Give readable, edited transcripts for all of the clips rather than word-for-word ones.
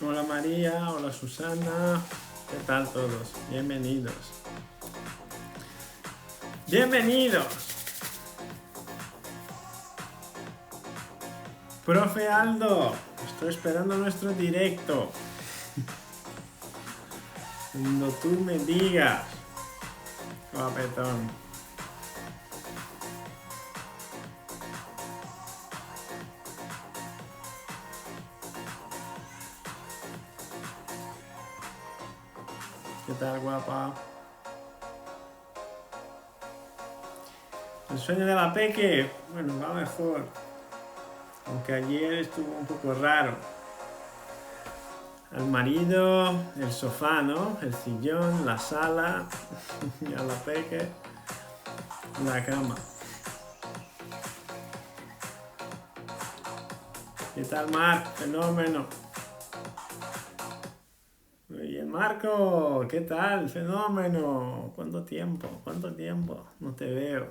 Hola María, hola Susana, ¿qué tal todos? Bienvenidos. ¡Bienvenidos! Profe Aldo, estoy esperando nuestro directo. Cuando tú me digas, guapetón. ¿Qué tal, guapa? El sueño de la peque, bueno, va mejor. Aunque ayer estuvo un poco raro. Al marido, el sofá, ¿no? El sillón, la sala, y a la peque, la cama. ¿Qué tal, Marc? Fenómeno. Muy bien, Marco, ¿qué tal? Fenómeno. ¿Cuánto tiempo? ¿Cuánto tiempo? No te veo.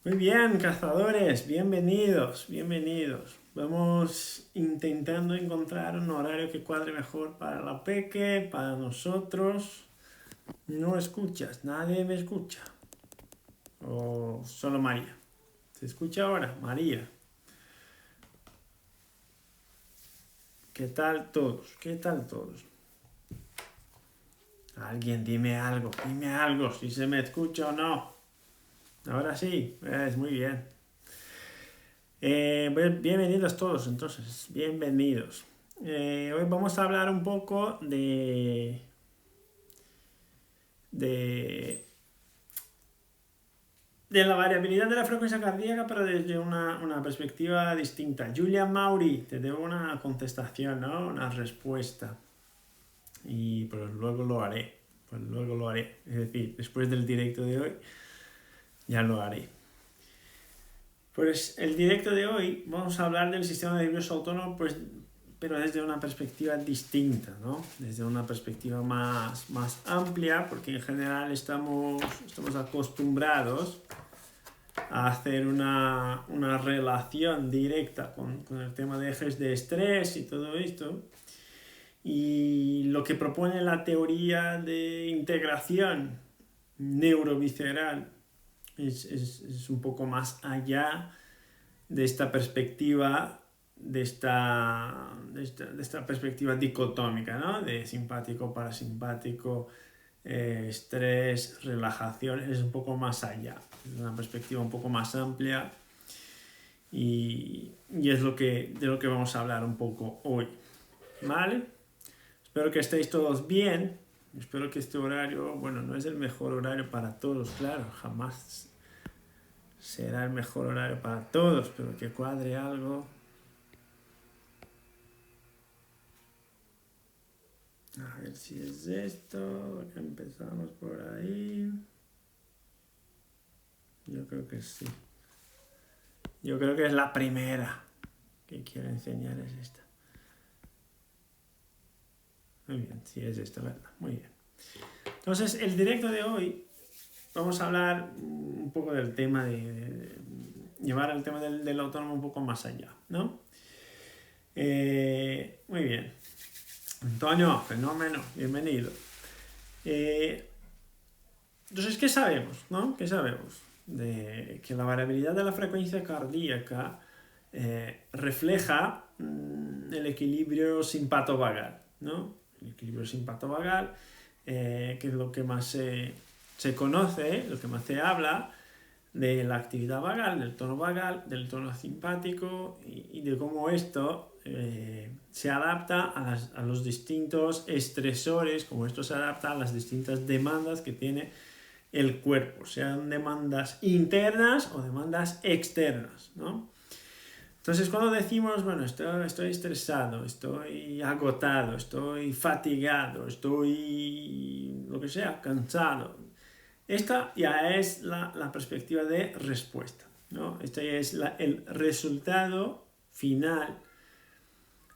Muy bien, cazadores, bienvenidos, bienvenidos. Vamos intentando encontrar un horario que cuadre mejor para la peque, para nosotros. No escuchas, nadie me escucha. O solo María. ¿Se escucha ahora? María. ¿Qué tal todos? ¿Qué tal todos? Alguien dime algo, si se me escucha o no. Ahora sí, es muy bien. Bienvenidos todos, entonces, bienvenidos. Hoy vamos a hablar un poco de la variabilidad de la frecuencia cardíaca, pero desde una perspectiva distinta. Julia Mauri, te debo una contestación, ¿no? Una respuesta. Y pues luego lo haré. Es decir, después del directo de hoy, ya lo haré. Pues el directo de hoy vamos a hablar del sistema nervioso autónomo, pues, pero desde una perspectiva distinta, ¿no? Desde una perspectiva más amplia, porque en general estamos acostumbrados a hacer una relación directa con el tema de ejes de estrés y todo esto. Y lo que propone la teoría de integración neurovisceral es un poco más allá de esta perspectiva, de esta perspectiva dicotómica, ¿no? De simpático, parasimpático, estrés, relajación, es un poco más allá, es una perspectiva un poco más amplia y es de lo que vamos a hablar un poco hoy, ¿vale? Espero que estéis todos bien. Espero que este horario, bueno, no es el mejor horario para todos, claro, jamás será el mejor horario para todos, pero que cuadre algo. A ver si es esto, que empezamos por ahí. Yo creo que sí. Yo creo que es la primera que quiero enseñar, es esta. Muy bien, sí es esta, ¿verdad? Muy bien. Entonces, el directo de hoy vamos a hablar un poco del tema de llevar el tema del autónomo un poco más allá, ¿no? Muy bien. Antonio, fenómeno, bienvenido. Entonces, ¿qué sabemos, no? ¿Qué sabemos? De que la variabilidad de la frecuencia cardíaca refleja el equilibrio simpatovagal, ¿no? El equilibrio simpatovagal, que es lo que más se conoce, lo que más se habla de la actividad vagal, del tono simpático y de cómo esto se adapta a los distintos estresores, cómo esto se adapta a las distintas demandas que tiene el cuerpo, sean demandas internas o demandas externas, ¿no? Entonces, cuando decimos, bueno, estoy estresado, estoy agotado, estoy fatigado, estoy, lo que sea, cansado, esta ya es la perspectiva de respuesta, ¿no? Este es el resultado final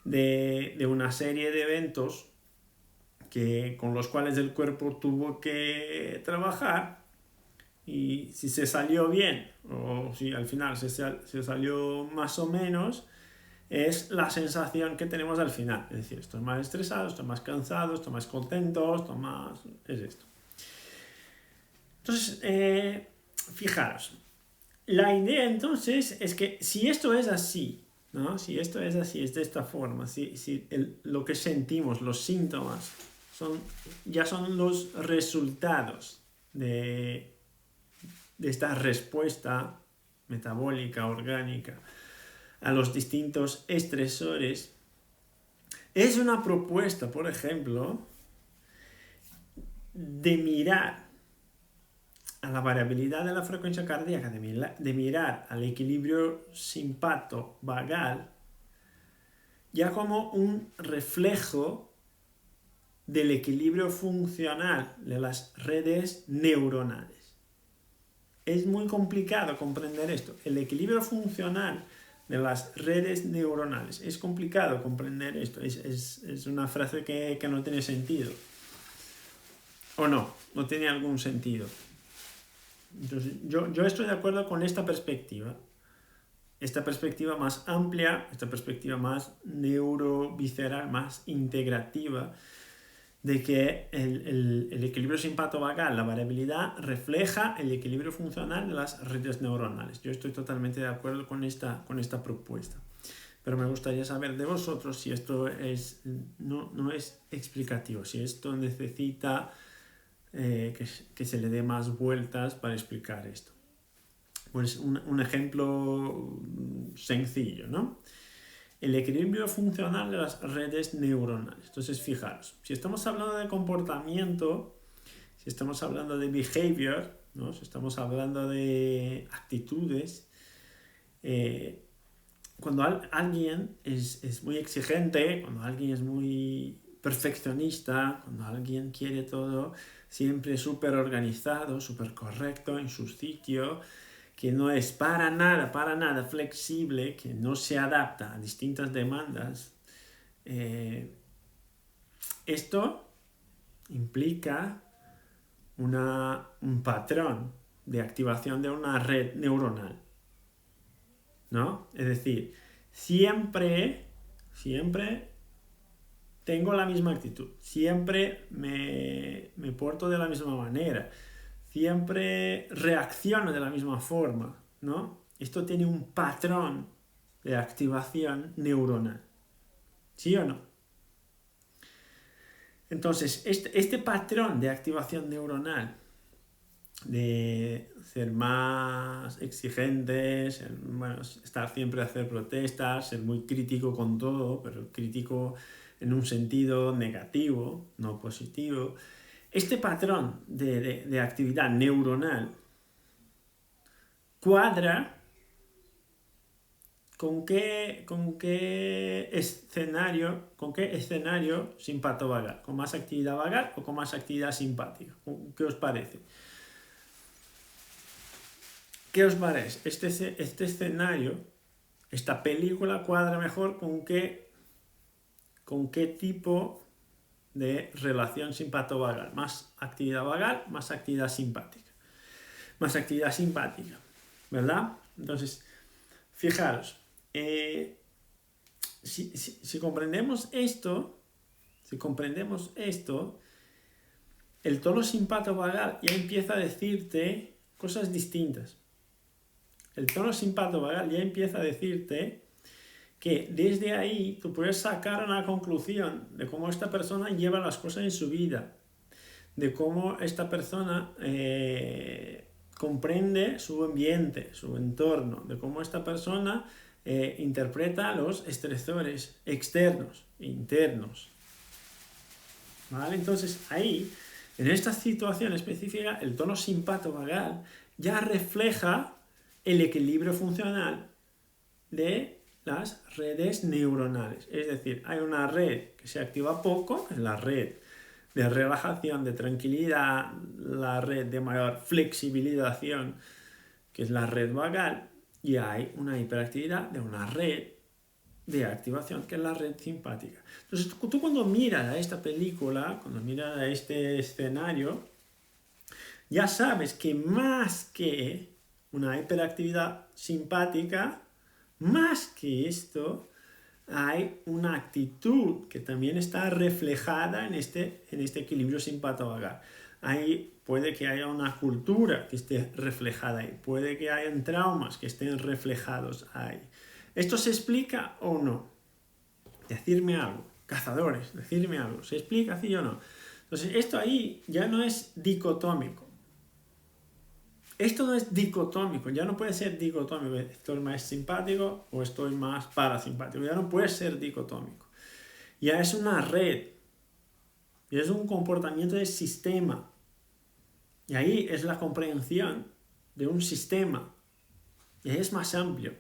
de una serie de eventos con los cuales el cuerpo tuvo que trabajar, y si se salió bien o si al final se salió más o menos, es la sensación que tenemos al final. Es decir, estoy más estresado, estoy más cansado, estoy más contento, estoy más... es esto. Entonces, fijaros, la idea entonces es que si esto es así, ¿no? Si esto es así, es de esta forma, si lo que sentimos, los síntomas, ya son los resultados de esta respuesta metabólica, orgánica, a los distintos estresores, es una propuesta, por ejemplo, de mirar a la variabilidad de la frecuencia cardíaca, de mirar al equilibrio simpato-vagal, ya como un reflejo del equilibrio funcional de las redes neuronales. Es muy complicado comprender esto. El equilibrio funcional de las redes neuronales. Es complicado comprender esto. Es una frase que no tiene sentido. ¿O no? No tiene algún sentido. Entonces, yo estoy de acuerdo con esta perspectiva. Esta perspectiva más amplia, esta perspectiva más neurovisceral, más integrativa, de que el equilibrio simpato-vagal, la variabilidad, refleja el equilibrio funcional de las redes neuronales. Yo estoy totalmente de acuerdo con esta propuesta. Pero me gustaría saber de vosotros si esto no es explicativo, si esto necesita que se le dé más vueltas para explicar esto. Pues un ejemplo sencillo, ¿no? El equilibrio funcional de las redes neuronales. Entonces, fijaros, si estamos hablando de comportamiento, si estamos hablando de behavior, ¿no? Si estamos hablando de actitudes, cuando alguien es muy exigente, cuando alguien es muy perfeccionista, cuando alguien quiere todo siempre súper organizado, súper correcto, en su sitio, que no es para nada flexible, que no se adapta a distintas demandas, esto implica un patrón de activación de una red neuronal, ¿no? Es decir, siempre tengo la misma actitud, siempre me porto de la misma manera, siempre reacciono de la misma forma, ¿no? Esto tiene un patrón de activación neuronal, ¿sí o no? Entonces, este patrón de activación neuronal, de ser más exigentes, estar siempre a hacer protestas, ser muy crítico con todo, pero crítico en un sentido negativo, no positivo. Este patrón de actividad neuronal cuadra con qué escenario simpato-vagal, con más actividad vagal o con más actividad simpática. ¿Qué os parece? ¿Qué os parece? Este escenario, esta película cuadra mejor con qué tipo de relación simpato-vagal. Más actividad vagal, más actividad simpática. Más actividad simpática, ¿verdad? Entonces, fijaros, si comprendemos esto, el tono simpato-vagal ya empieza a decirte cosas distintas. El tono simpato-vagal ya empieza a decirte que desde ahí tú puedes sacar una conclusión de cómo esta persona lleva las cosas en su vida, de cómo esta persona comprende su ambiente, su entorno, de cómo esta persona interpreta los estresores externos e internos. ¿Vale? Entonces ahí, en esta situación específica, el tono simpato-vagal ya refleja el equilibrio funcional de las redes neuronales. Es decir, hay una red que se activa poco, es la red de relajación, de tranquilidad, la red de mayor flexibilización, que es la red vagal, y hay una hiperactividad de una red de activación, que es la red simpática. Entonces, tú cuando miras a esta película, cuando miras a este escenario, ya sabes que más que una hiperactividad simpática, más que esto, hay una actitud que también está reflejada en este equilibrio simpático-vagal. Ahí puede que haya una cultura que esté reflejada ahí, puede que hayan traumas que estén reflejados ahí. ¿Esto se explica o no? Decidme algo. Cazadores, decidme algo. ¿Se explica sí o no? Entonces, esto ahí ya no es dicotómico. Esto no es dicotómico, ya no puede ser dicotómico. Estoy más simpático o estoy más parasimpático. Ya no puede ser dicotómico. Ya es una red. Ya es un comportamiento de sistema. Y ahí es la comprensión de un sistema. Y ahí es más amplio.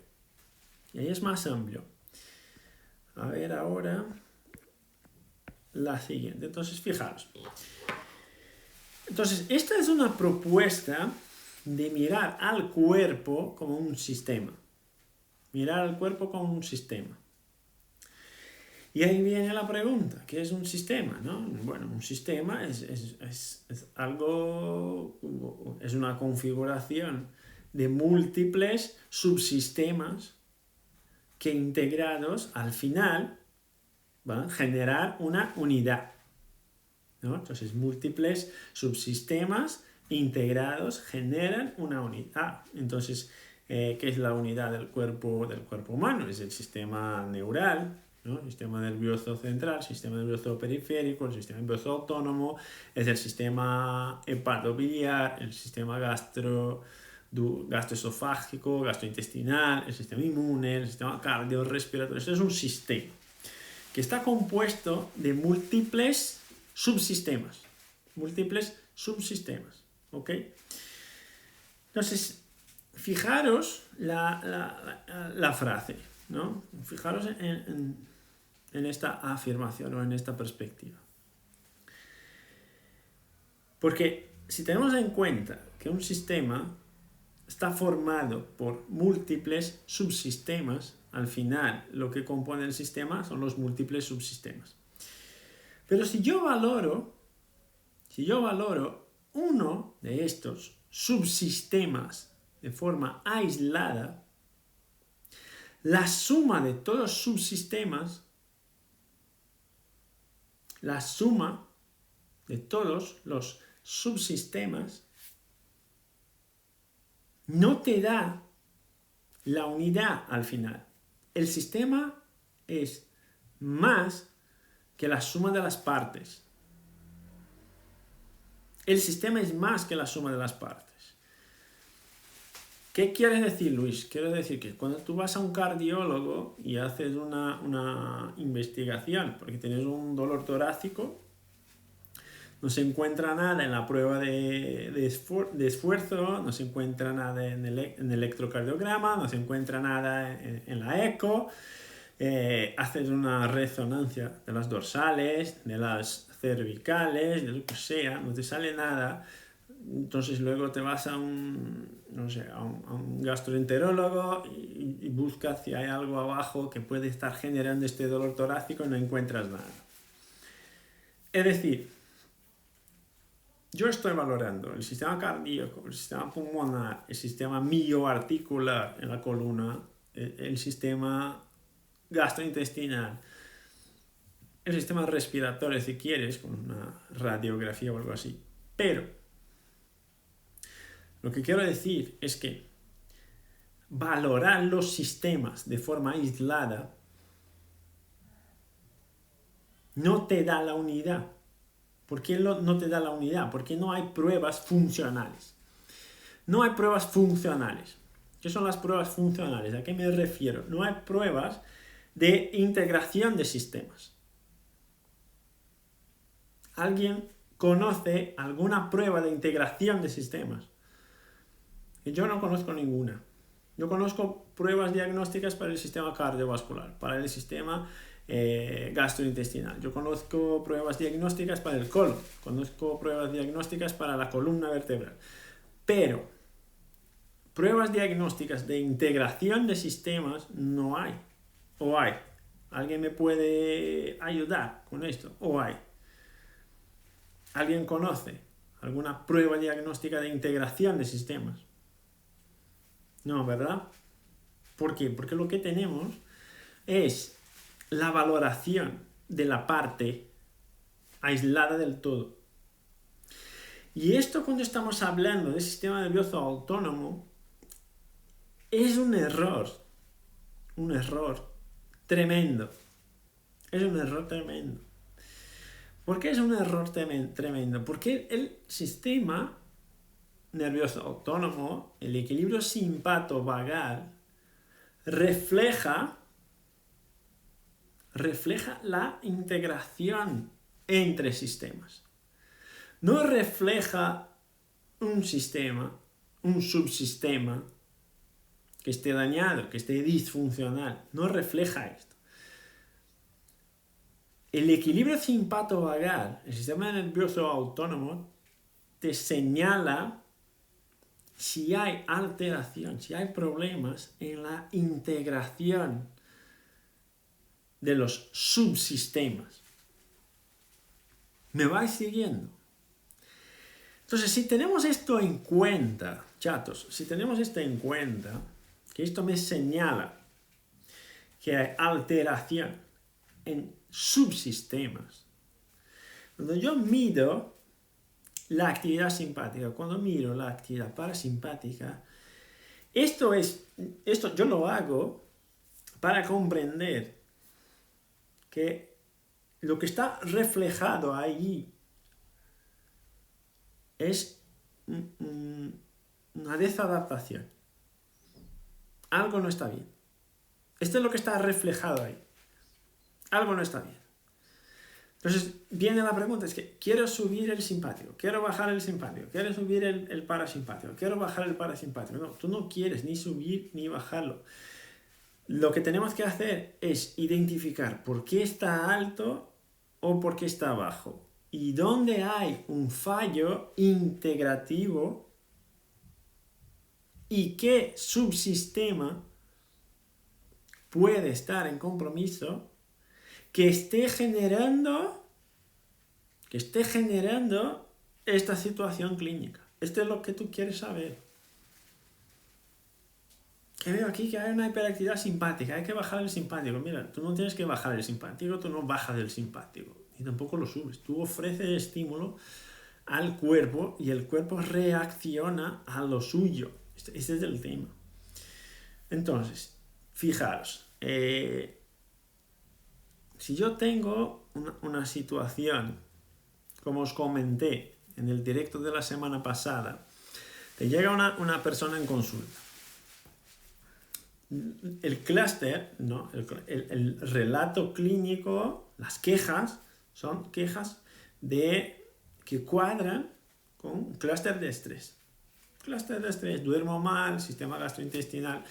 A ver ahora la siguiente. Entonces, fijaros. Entonces, esta es una propuesta de mirar al cuerpo como un sistema. Mirar al cuerpo como un sistema. Y ahí viene la pregunta, ¿qué es un sistema? ¿No? Bueno, un sistema es algo, es una configuración de múltiples subsistemas que integrados al final van a generar una unidad, ¿no? Entonces, múltiples subsistemas integrados generan una unidad. Entonces, ¿qué es la unidad del cuerpo humano? Es el sistema neural, ¿no? El sistema nervioso central, el sistema nervioso periférico, el sistema nervioso autónomo, es el sistema hepatobiliar, el sistema gastroesofágico, gastrointestinal, el sistema inmune, el sistema cardiorrespiratorio. Esto es un sistema que está compuesto de múltiples subsistemas. ¿Ok? Entonces, fijaros la frase, ¿no? Fijaros en esta afirmación o en esta perspectiva. Porque si tenemos en cuenta que un sistema está formado por múltiples subsistemas, al final lo que compone el sistema son los múltiples subsistemas. Pero si yo valoro uno de estos subsistemas de forma aislada, la suma de todos los subsistemas, no te da la unidad al final. El sistema es más que la suma de las partes. El sistema es más que la suma de las partes. ¿Qué quieres decir, Luis? Quiero decir que cuando tú vas a un cardiólogo y haces una investigación porque tienes un dolor torácico, no se encuentra nada en la prueba de esfuerzo, no se encuentra nada en el electrocardiograma, no se encuentra nada en la eco, haces una resonancia de las dorsales, de las cervicales, de lo que sea, no te sale nada. Entonces luego te vas a un gastroenterólogo y buscas si hay algo abajo que puede estar generando este dolor torácico y no encuentras nada. Es decir, yo estoy valorando el sistema cardíaco, el sistema pulmonar, el sistema mioarticular en la columna, el sistema gastrointestinal, el sistema respiratorio si quieres, con una radiografía o algo así. Pero lo que quiero decir es que valorar los sistemas de forma aislada no te da la unidad. ¿Por qué no te da la unidad? Porque no hay pruebas funcionales. No hay pruebas funcionales. ¿Qué son las pruebas funcionales? ¿A qué me refiero? No hay pruebas de integración de sistemas. ¿Alguien conoce alguna prueba de integración de sistemas? Yo no conozco ninguna. Yo conozco pruebas diagnósticas para el sistema cardiovascular, para el sistema gastrointestinal. Yo conozco pruebas diagnósticas para el colon, conozco pruebas diagnósticas para la columna vertebral. Pero pruebas diagnósticas de integración de sistemas no hay. ¿O hay? ¿Alguien me puede ayudar con esto? ¿O hay? ¿Alguien conoce alguna prueba diagnóstica de integración de sistemas? No, ¿verdad? ¿Por qué? Porque lo que tenemos es la valoración de la parte aislada del todo. Y esto, cuando estamos hablando del sistema nervioso autónomo, es un error tremendo. Es un error tremendo. ¿Por qué es un error tremendo? Porque el sistema nervioso autónomo, el equilibrio simpato-vagal, refleja la integración entre sistemas. No refleja un sistema, un subsistema que esté dañado, que esté disfuncional. No refleja esto. El equilibrio simpato-vagal, el sistema nervioso autónomo, te señala si hay alteración, si hay problemas en la integración de los subsistemas. ¿Me vais siguiendo? Entonces, si tenemos esto en cuenta, chatos, si tenemos esto en cuenta, que esto me señala que hay alteración en subsistemas, cuando yo mido la actividad simpática, cuando miro la actividad parasimpática, esto yo lo hago para comprender que lo que está reflejado ahí es una desadaptación. Algo no está bien. Esto es lo que está reflejado ahí. Algo no está bien. Entonces viene la pregunta, es que quiero subir el simpático, quiero bajar el simpático, quiero subir el parasimpático, quiero bajar el parasimpático. No, tú no quieres ni subir ni bajarlo. Lo que tenemos que hacer es identificar por qué está alto o por qué está bajo. Y dónde hay un fallo integrativo y qué subsistema puede estar en compromiso que esté generando esta situación clínica. Esto es lo que tú quieres saber. Que veo aquí que hay una hiperactividad simpática, hay que bajar el simpático. Mira, tú no tienes que bajar el simpático, tú no bajas el simpático y tampoco lo subes. Tú ofreces estímulo al cuerpo y el cuerpo reacciona a lo suyo. Este es el tema. Entonces, fijaros, si yo tengo una situación, como os comenté en el directo de la semana pasada, te llega una persona en consulta. El clúster, ¿no? el relato clínico, las quejas, son quejas que cuadran con un clúster de estrés. Clúster de estrés, duermo mal, sistema gastrointestinal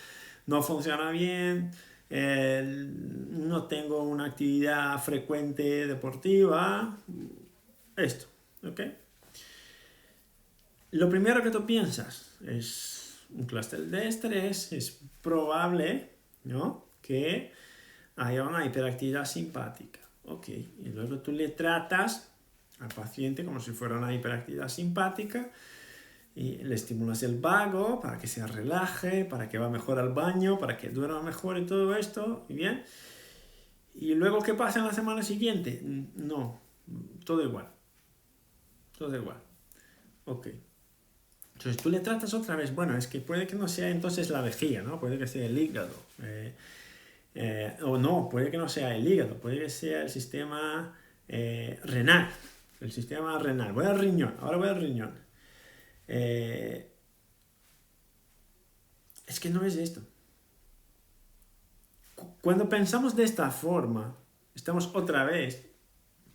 no funciona bien, no tengo una actividad frecuente deportiva, esto, ¿ok? Lo primero que tú piensas es un clúster de estrés, es probable, ¿no?, que haya una hiperactividad simpática, ¿ok? Y luego tú le tratas al paciente como si fuera una hiperactividad simpática y le estimulas el vago para que se relaje, para que va mejor al baño, para que duerma mejor y todo esto, ¿y bien? ¿Y luego qué pasa en la semana siguiente? No, todo igual. Todo igual. Ok. Entonces tú le tratas otra vez. Bueno, es que puede que no sea entonces la vejiga, ¿no? Puede que sea el hígado. O no, puede que no sea el hígado. Puede que sea el sistema renal. El sistema renal. Voy al riñón. Ahora voy al riñón. Es que no es esto. Cuando pensamos de esta forma, estamos otra vez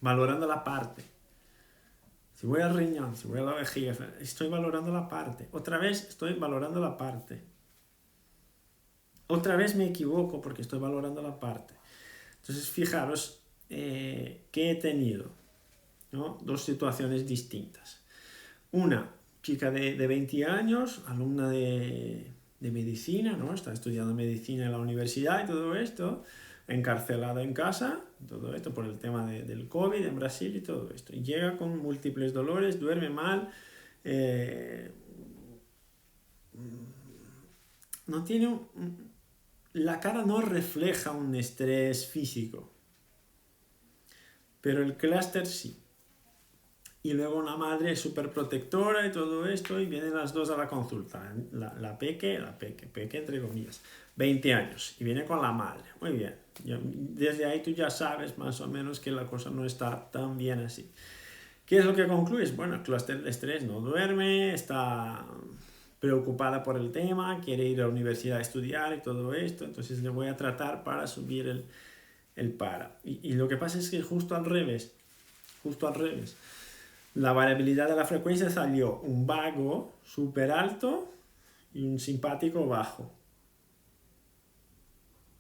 valorando la parte. Si voy al riñón, si voy a la vejiga, estoy valorando la parte. Otra vez estoy valorando la parte. Otra vez me equivoco porque estoy valorando la parte. Entonces, fijaros que he tenido, ¿no?, dos situaciones distintas. Una chica de 20 años, alumna de medicina, ¿no? Está estudiando medicina en la universidad y todo esto, encarcelada en casa, todo esto por el tema del COVID en Brasil y todo esto. Y llega con múltiples dolores, duerme mal, no tiene la cara no refleja un estrés físico, pero el clúster sí. Y luego una madre súper protectora y todo esto, y vienen las dos a la consulta. La peque entre comillas, 20 años, y viene con la madre. Muy bien. Desde ahí tú ya sabes más o menos que la cosa no está tan bien así. ¿Qué es lo que concluyes? Bueno, el clúster de estrés no duerme, está preocupada por el tema, quiere ir a la universidad a estudiar y todo esto, entonces le voy a tratar para subir el para. Y lo que pasa es que justo al revés, la variabilidad de la frecuencia salió un vago súper alto y un simpático bajo.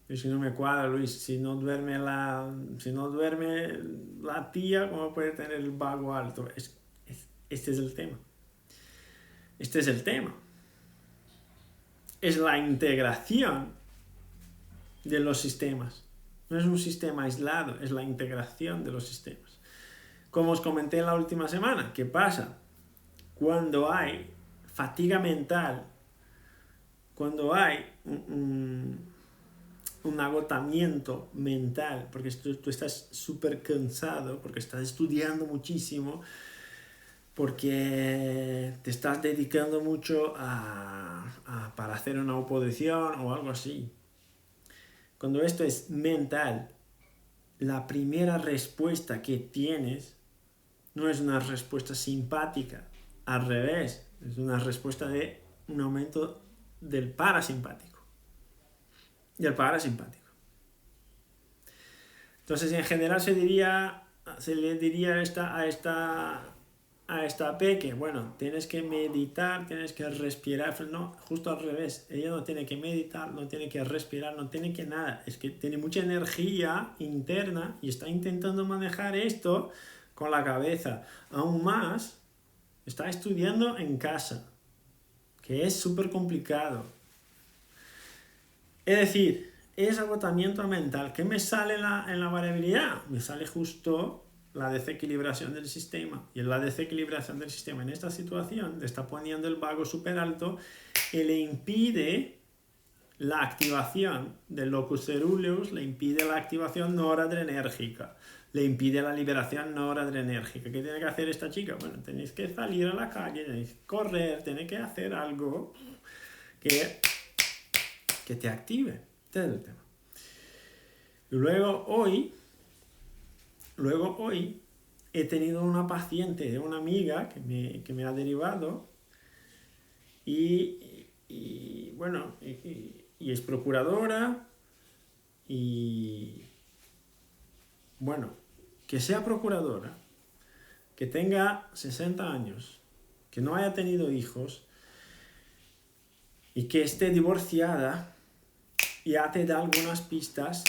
Y si no me cuadra, Luis, si no duerme la tía, ¿cómo puede tener el vago alto? Este es el tema. Este es el tema. Es la integración de los sistemas. No es un sistema aislado, es la integración de los sistemas. Como os comenté en la última semana, ¿qué pasa? Cuando hay fatiga mental, cuando hay un agotamiento mental, porque tú estás súper cansado, porque estás estudiando muchísimo, porque te estás dedicando mucho para hacer una oposición o algo así. Cuando esto es mental, la primera respuesta que tienes no es una respuesta simpática, al revés, es una respuesta de un aumento del parasimpático. Entonces, en general se le diría a esta peque, bueno, tienes que meditar, tienes que respirar, no, justo al revés, ella no tiene que meditar, no tiene que respirar, no tiene que nada, es que tiene mucha energía interna y está intentando manejar esto con la cabeza. Aún más, está estudiando en casa, que es súper complicado. Es decir, es agotamiento mental. ¿Qué me sale en la variabilidad? Me sale justo la desequilibración del sistema. Y en la desequilibración del sistema en esta situación le está poniendo el vago súper alto y le impide la activación del locus ceruleus, le impide la activación noradrenérgica, le impide la liberación noradrenérgica. ¿Qué tiene que hacer esta chica? Bueno, tenéis que salir a la calle, tenéis que correr, tenéis que hacer algo que te active. Este es el tema. Luego hoy he tenido una paciente de una amiga que me ha derivado y bueno, y es procuradora y bueno, que sea procuradora, que tenga 60 años, que no haya tenido hijos y que esté divorciada, ya te da algunas pistas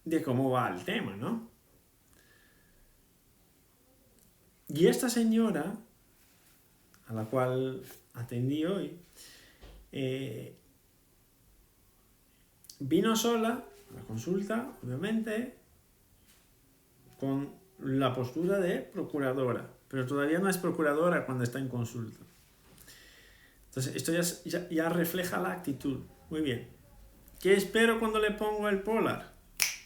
de cómo va el tema, ¿no? Y esta señora, a la cual atendí hoy, vino sola a la consulta, obviamente, con la postura de procuradora, pero todavía no es procuradora cuando está en consulta. Entonces, esto ya refleja la actitud. Muy bien. ¿Qué espero cuando le pongo el polar?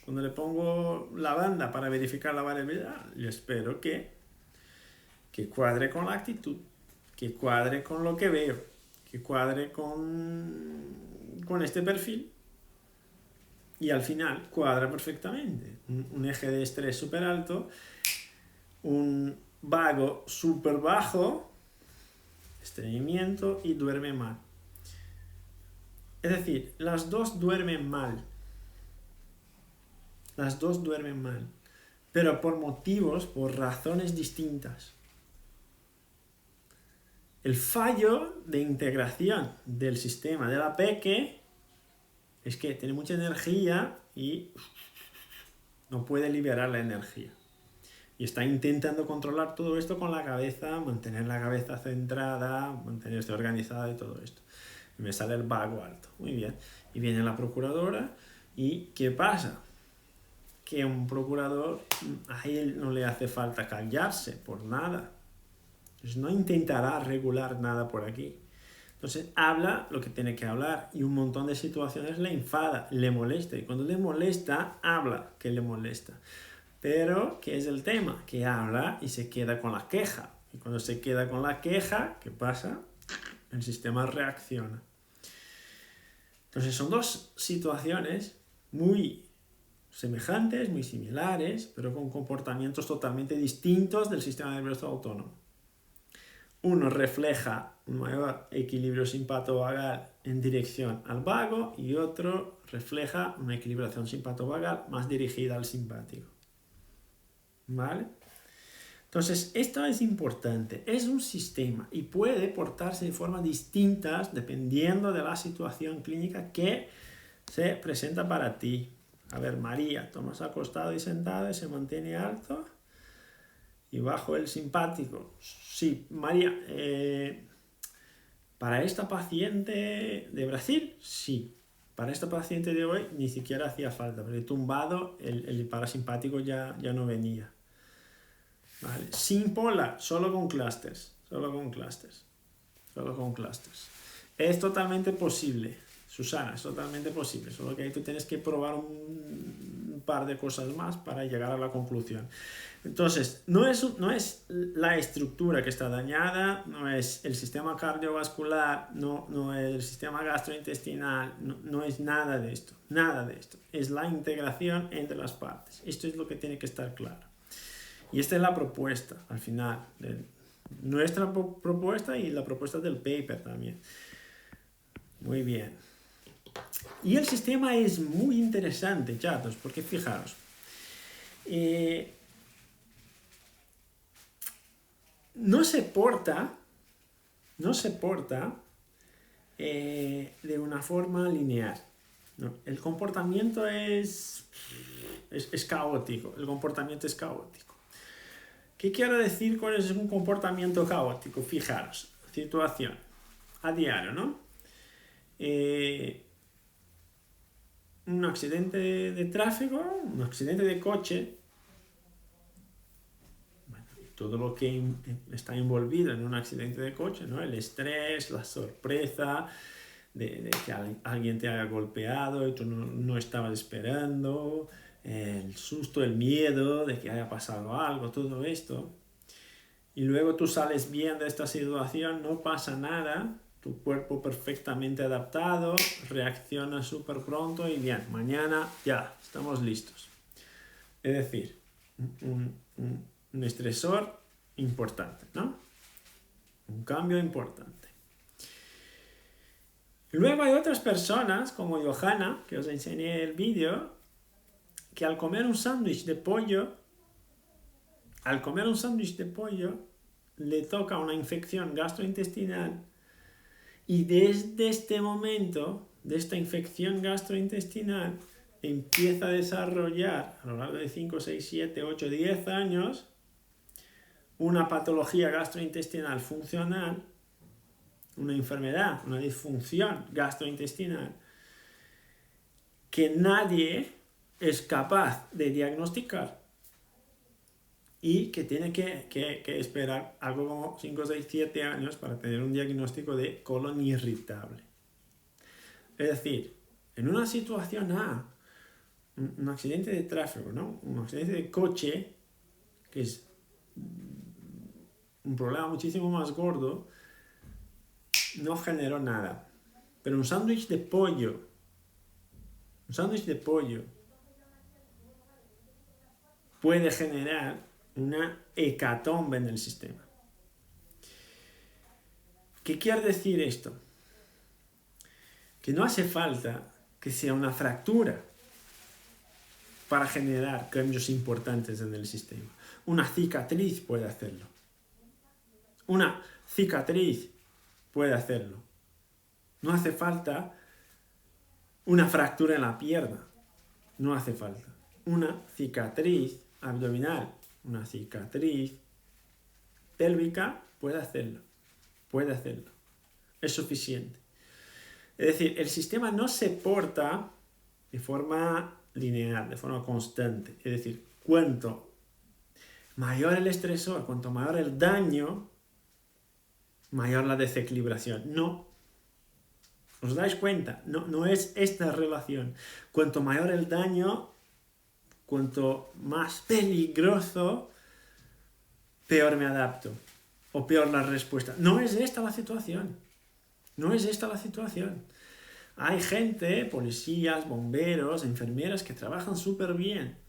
Cuando le pongo la banda para verificar la variabilidad, yo espero que cuadre con la actitud, que cuadre con lo que veo, que cuadre con este perfil. Y al final cuadra perfectamente. Un eje de estrés súper alto, un vago súper bajo, estreñimiento y duerme mal. Es decir, las dos duermen mal. Pero por razones distintas. El fallo de integración del sistema de la peque es que tiene mucha energía y no puede liberar la energía. Y está intentando controlar todo esto con la cabeza, mantener la cabeza centrada, mantenerse organizada y todo esto. Y me sale el vago alto. Muy bien. Y viene la procuradora y ¿qué pasa? Que un procurador, a él no le hace falta callarse por nada. Entonces no intentará regular nada por aquí. Entonces habla lo que tiene que hablar y un montón de situaciones le enfada, le molesta. Y cuando le molesta, habla que le molesta. Pero, ¿qué es el tema? Que habla y se queda con la queja. Y cuando se queda con la queja, ¿qué pasa? El sistema reacciona. Entonces son dos situaciones muy semejantes, muy similares, pero con comportamientos totalmente distintos del sistema nervioso autónomo. Uno refleja un mayor equilibrio simpato-vagal en dirección al vago y otro refleja una equilibración simpato-vagal más dirigida al simpático. ¿Vale? Entonces, esto es importante. Es un sistema y puede portarse de formas distintas dependiendo de la situación clínica que se presenta para ti. A ver, María, tomas acostado y sentado y se mantiene alto y bajo el simpático. Sí, María, para esta paciente de Brasil, sí. Para esta paciente de hoy ni siquiera hacía falta, porque tumbado el parasimpático ya no venía. ¿Vale? Sin pola, solo con clusters. Es totalmente posible, Susana, es totalmente posible. Solo que ahí tú tienes que probar un par de cosas más para llegar a la conclusión. Entonces, no es la estructura que está dañada, no es el sistema cardiovascular, no es el sistema gastrointestinal, no es nada de esto. Es la integración entre las partes. Esto es lo que tiene que estar claro. Y esta es la propuesta, al final, nuestra propuesta y la propuesta del paper también. Muy bien. Y el sistema es muy interesante, chatos, porque fijaros, no se porta de una forma lineal. ¿No? El comportamiento es caótico, el comportamiento es caótico. ¿Qué quiero decir con es un comportamiento caótico? Fijaros, situación a diario, ¿no? Un accidente de tráfico, un accidente de coche, bueno, todo lo que está envolvido en un accidente de coche, ¿no? El estrés, la sorpresa de que alguien te haya golpeado y tú no estabas esperando, el susto, el miedo de que haya pasado algo, todo esto. Y luego tú sales bien de esta situación, no pasa nada, tu cuerpo perfectamente adaptado, reacciona súper pronto y bien, mañana ya, estamos listos. Es decir, un estresor importante, ¿no? Un cambio importante. Luego hay otras personas, como Johanna, que os enseñé el vídeo, que al comer un sándwich de pollo, le toca una infección gastrointestinal y desde este momento, de esta infección gastrointestinal, empieza a desarrollar a lo largo de 5, 6, 7, 8, 10 años una patología gastrointestinal funcional, una enfermedad, una disfunción gastrointestinal que nadie es capaz de diagnosticar y que tiene que esperar algo como 5, 6, 7 años para tener un diagnóstico de colon irritable. Es decir, en una situación A, un accidente de tráfico, ¿no? Un accidente de coche, que es un problema muchísimo más gordo, no generó nada. Pero un sándwich de pollo puede generar una hecatombe en el sistema. ¿Qué quiere decir esto? Que no hace falta que sea una fractura para generar cambios importantes en el sistema. Una cicatriz puede hacerlo. No hace falta una fractura en la pierna. No hace falta. Una cicatriz abdominal, una cicatriz pélvica puede hacerlo. Es suficiente. Es decir, el sistema no se porta de forma lineal, de forma constante. Es decir, cuanto mayor el estresor, cuanto mayor el daño, mayor la desequilibración. No. ¿Os dais cuenta? No es esta relación. Cuanto mayor el daño, cuanto más peligroso, peor me adapto. O peor la respuesta. No es esta la situación. No es esta la situación. Hay gente, policías, bomberos, enfermeras que trabajan súper bien.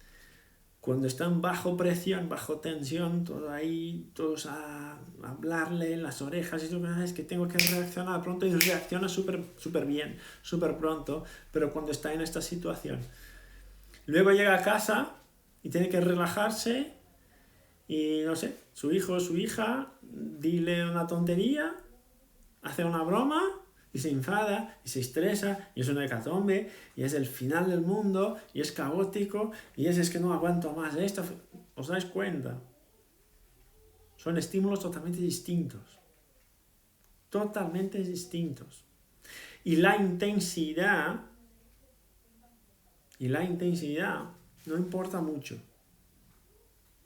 Cuando están bajo presión, bajo tensión, todo ahí, todos a hablarle en las orejas y todo, es que tengo que reaccionar pronto, y reacciona súper bien, súper pronto, pero cuando está en esta situación. Luego llega a casa y tiene que relajarse y, no sé, su hijo o su hija, dile una tontería, hace una broma y se enfada y se estresa y es una hecatombe y es el final del mundo y es caótico y es que no aguanto más de esto. ¿Os dais cuenta? Son estímulos totalmente distintos. Totalmente distintos. Y la intensidad no importa mucho.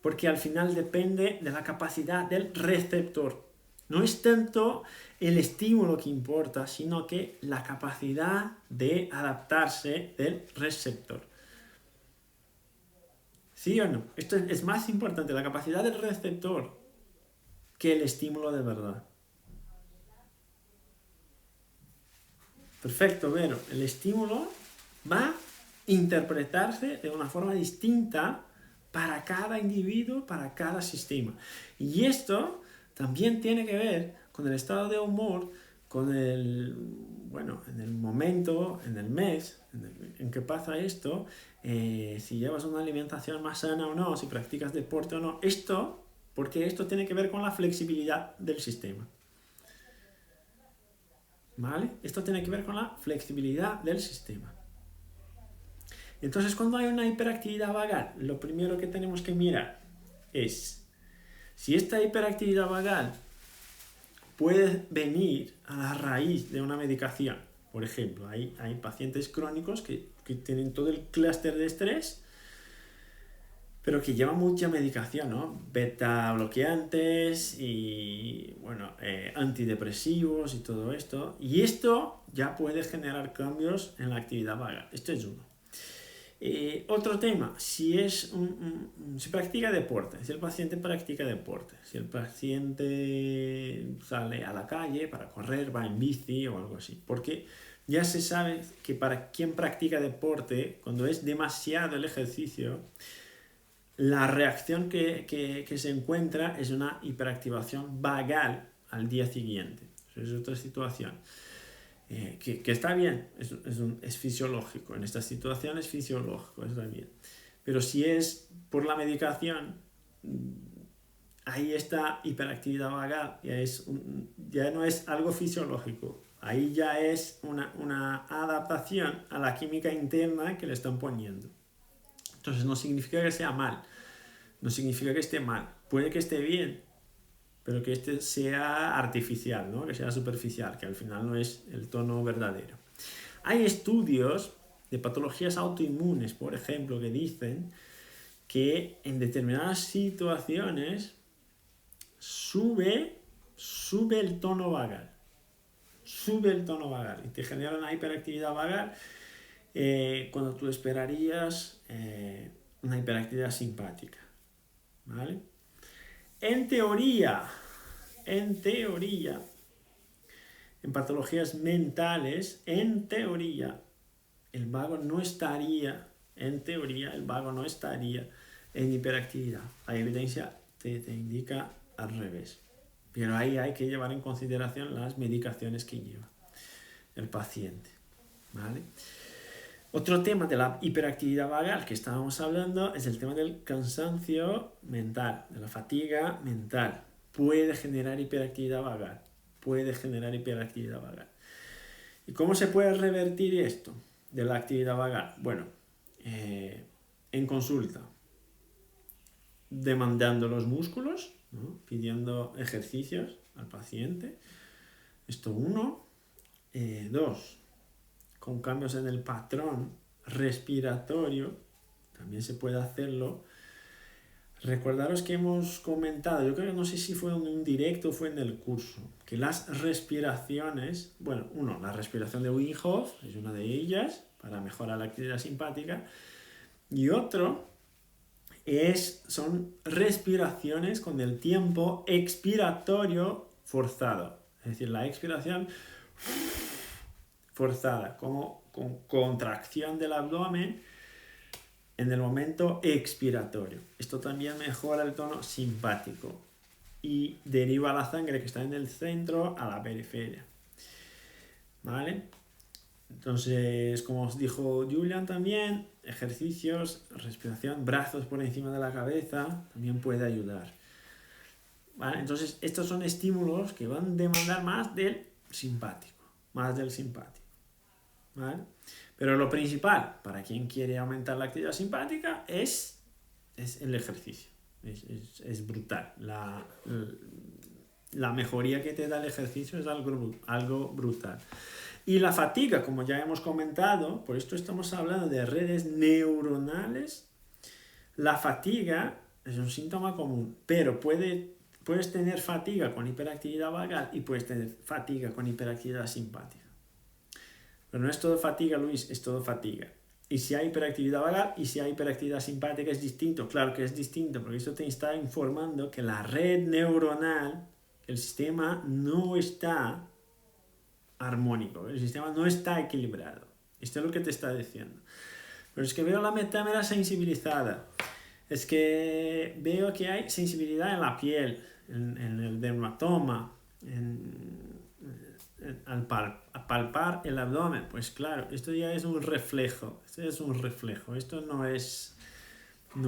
Porque al final depende de la capacidad del receptor. No es tanto el estímulo que importa, sino que la capacidad de adaptarse del receptor. ¿Sí o no? Esto es más importante, la capacidad del receptor, que el estímulo de verdad. Perfecto, Vero. El estímulo va a interpretarse de una forma distinta para cada individuo, para cada sistema. Y esto también tiene que ver con el estado de humor, con en el momento, en el mes en que pasa esto, si llevas una alimentación más sana o no, si practicas deporte o no. Porque esto tiene que ver con la flexibilidad del sistema. ¿Vale? Esto tiene que ver con la flexibilidad del sistema. Entonces, cuando hay una hiperactividad vagal, lo primero que tenemos que mirar es si esta hiperactividad vagal puede venir a la raíz de una medicación. Por ejemplo, hay pacientes crónicos que tienen todo el clúster de estrés, pero que llevan mucha medicación, ¿no? Beta bloqueantes y, antidepresivos y todo esto. Y esto ya puede generar cambios en la actividad vagal. Esto es uno. Otro tema, si practica deporte, si el paciente practica deporte, si el paciente sale a la calle para correr, va en bici o algo así, porque ya se sabe que para quien practica deporte, cuando es demasiado el ejercicio, la reacción que se encuentra es una hiperactivación vagal al día siguiente. Eso es otra situación. Que está bien, es fisiológico, en esta situación es fisiológico, está bien. Pero si es por la medicación, ahí está hiperactividad vagal, ya no es algo fisiológico, ahí ya es una adaptación a la química interna que le están poniendo. Entonces no significa que sea mal, no significa que esté mal, puede que esté bien, pero que este sea artificial, ¿no? Que sea superficial, que al final no es el tono verdadero. Hay estudios de patologías autoinmunes, por ejemplo, que dicen que en determinadas situaciones sube el tono vagal. Sube el tono vagal y te genera una hiperactividad vagal cuando tú esperarías una hiperactividad simpática. ¿Vale? En teoría, en patologías mentales, el vago no estaría en hiperactividad. La evidencia te indica al revés. Pero ahí hay que llevar en consideración las medicaciones que lleva el paciente. ¿Vale? Otro tema de la hiperactividad vagal que estábamos hablando es el tema del cansancio mental, de la fatiga mental. Puede generar hiperactividad vagal. ¿Y cómo se puede revertir esto de la actividad vagal? Bueno, en consulta, demandando los músculos, ¿no? Pidiendo ejercicios al paciente. Esto 1. 2. Con cambios en el patrón respiratorio, también se puede hacerlo Recordaros que hemos comentado, yo creo que no sé si fue en un directo o fue en el curso, que las respiraciones, bueno, la respiración de Wim Hof es una de ellas para mejorar la actividad simpática, y otro son respiraciones con el tiempo expiratorio forzado, es decir, la expiración forzada, como con contracción del abdomen en el momento expiratorio. Esto también mejora el tono simpático y deriva la sangre que está en el centro a la periferia. ¿Vale? Entonces, como os dijo Julian también, ejercicios, respiración, brazos por encima de la cabeza, también puede ayudar. ¿Vale? Entonces, estos son estímulos que van a demandar más del simpático. ¿Vale? Pero lo principal para quien quiere aumentar la actividad simpática es el ejercicio. Es brutal. La mejoría que te da el ejercicio es algo brutal. Y la fatiga, como ya hemos comentado, por esto estamos hablando de redes neuronales, la fatiga es un síntoma común, pero puedes tener fatiga con hiperactividad vagal y puedes tener fatiga con hiperactividad simpática. Pero no es todo fatiga, Luis, es todo fatiga. Y si hay hiperactividad vagal y si hay hiperactividad simpática es distinto. Claro que es distinto, porque esto te está informando que la red neuronal, el sistema no está armónico, el sistema no está equilibrado. Esto es lo que te está diciendo. Pero es que veo la metámera sensibilizada. Es que veo que hay sensibilidad en la piel, en el dermatoma, al palpar el abdomen. Pues claro, esto ya es un reflejo. Esto no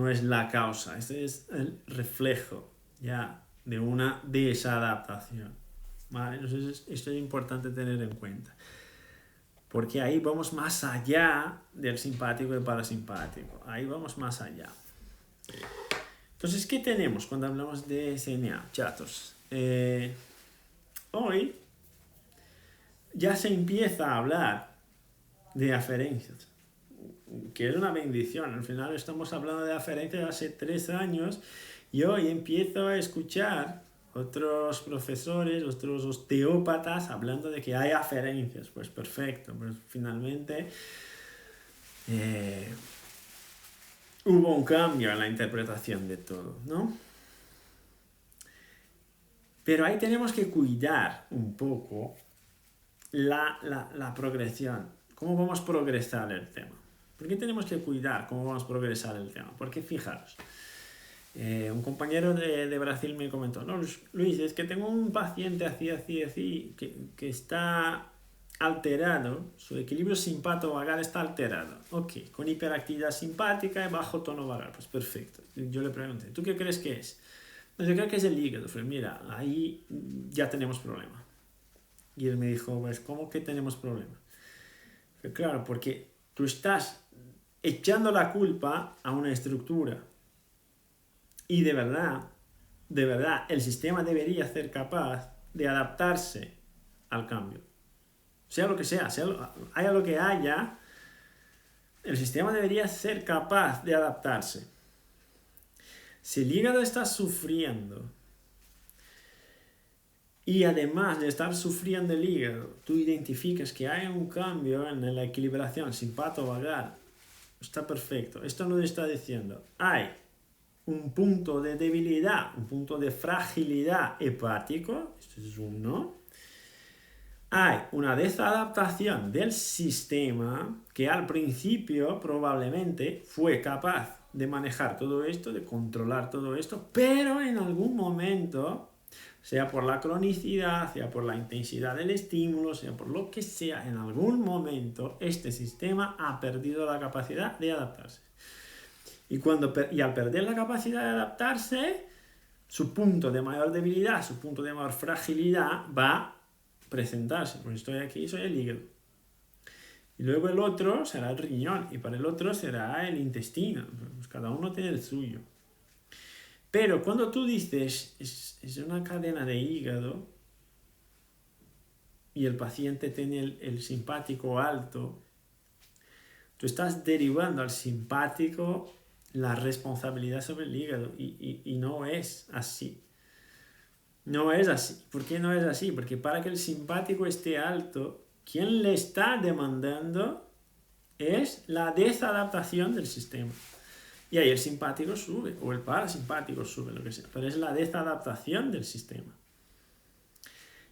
es la causa. Este es el reflejo ya de una desadaptación. ¿Vale? Entonces esto es importante tener en cuenta. Porque ahí vamos más allá del simpático y el parasimpático. Ahí vamos más allá. Entonces, ¿qué tenemos cuando hablamos de SMA, chatos? Hoy ya se empieza a hablar de aferencias, que es una bendición. Al final estamos hablando de aferencias hace 3 años y hoy empiezo a escuchar otros profesores, otros osteópatas hablando de que hay aferencias. Pues perfecto, pues finalmente hubo un cambio en la interpretación de todo, ¿no? Pero ahí tenemos que cuidar un poco la progresión. ¿Cómo vamos a progresar el tema? ¿Por qué tenemos que cuidar cómo vamos a progresar el tema? Porque fijaros, un compañero de Brasil me comentó, no, Luis, es que tengo un paciente así, que está alterado, su equilibrio simpático-vagal está alterado. Ok, con hiperactividad simpática y bajo tono vagal, pues perfecto. Yo le pregunté, ¿tú qué crees que es? Pues yo creo que es el hígado. Pues mira, ahí ya tenemos problema. Y él me dijo, pues, ¿cómo que tenemos problema? Pues claro, porque tú estás echando la culpa a una estructura. Y de verdad, el sistema debería ser capaz de adaptarse al cambio. Sea lo que sea, haya lo que haya, el sistema debería ser capaz de adaptarse. Si el hígado está sufriendo y además de estar sufriendo el hígado, tú identificas que hay un cambio en la equilibración simpato-vagal, está perfecto. Esto nos está diciendo, hay un punto de debilidad, un punto de fragilidad hepático, esto es uno. Hay una desadaptación del sistema que al principio probablemente fue capaz de manejar todo esto, de controlar todo esto, pero en algún momento, sea por la cronicidad, sea por la intensidad del estímulo, sea por lo que sea, en algún momento este sistema ha perdido la capacidad de adaptarse. Y al perder la capacidad de adaptarse, su punto de mayor debilidad, su punto de mayor fragilidad va a presentarse. Pues estoy aquí, soy el hígado. Y luego el otro será el riñón y para el otro será el intestino. Pues cada uno tiene el suyo. Pero cuando tú dices es una cadena de hígado y el paciente tiene el simpático alto, tú estás derivando al simpático la responsabilidad sobre el hígado y no es así. No es así. ¿Por qué no es así? Porque para que el simpático esté alto, quien le está demandando es la desadaptación del sistema. Y ahí el simpático sube, o el parasimpático sube, lo que sea. Pero es la desadaptación del sistema.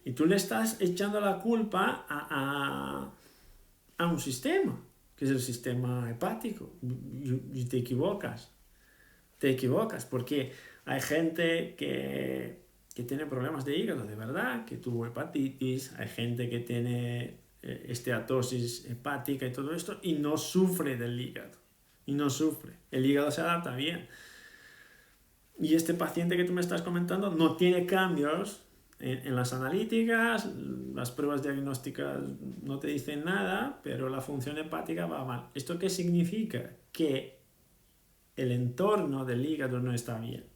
Y tú le estás echando la culpa a un sistema, que es el sistema hepático. Y te equivocas. Te equivocas, porque hay gente que tiene problemas de hígado, de verdad, que tuvo hepatitis, hay gente que tiene esteatosis hepática y todo esto, y no sufre del hígado. Y no sufre. El hígado se adapta bien. Y este paciente que tú me estás comentando no tiene cambios en las analíticas, las pruebas diagnósticas no te dicen nada, pero la función hepática va mal. ¿Esto qué significa? Que el entorno del hígado no está bien.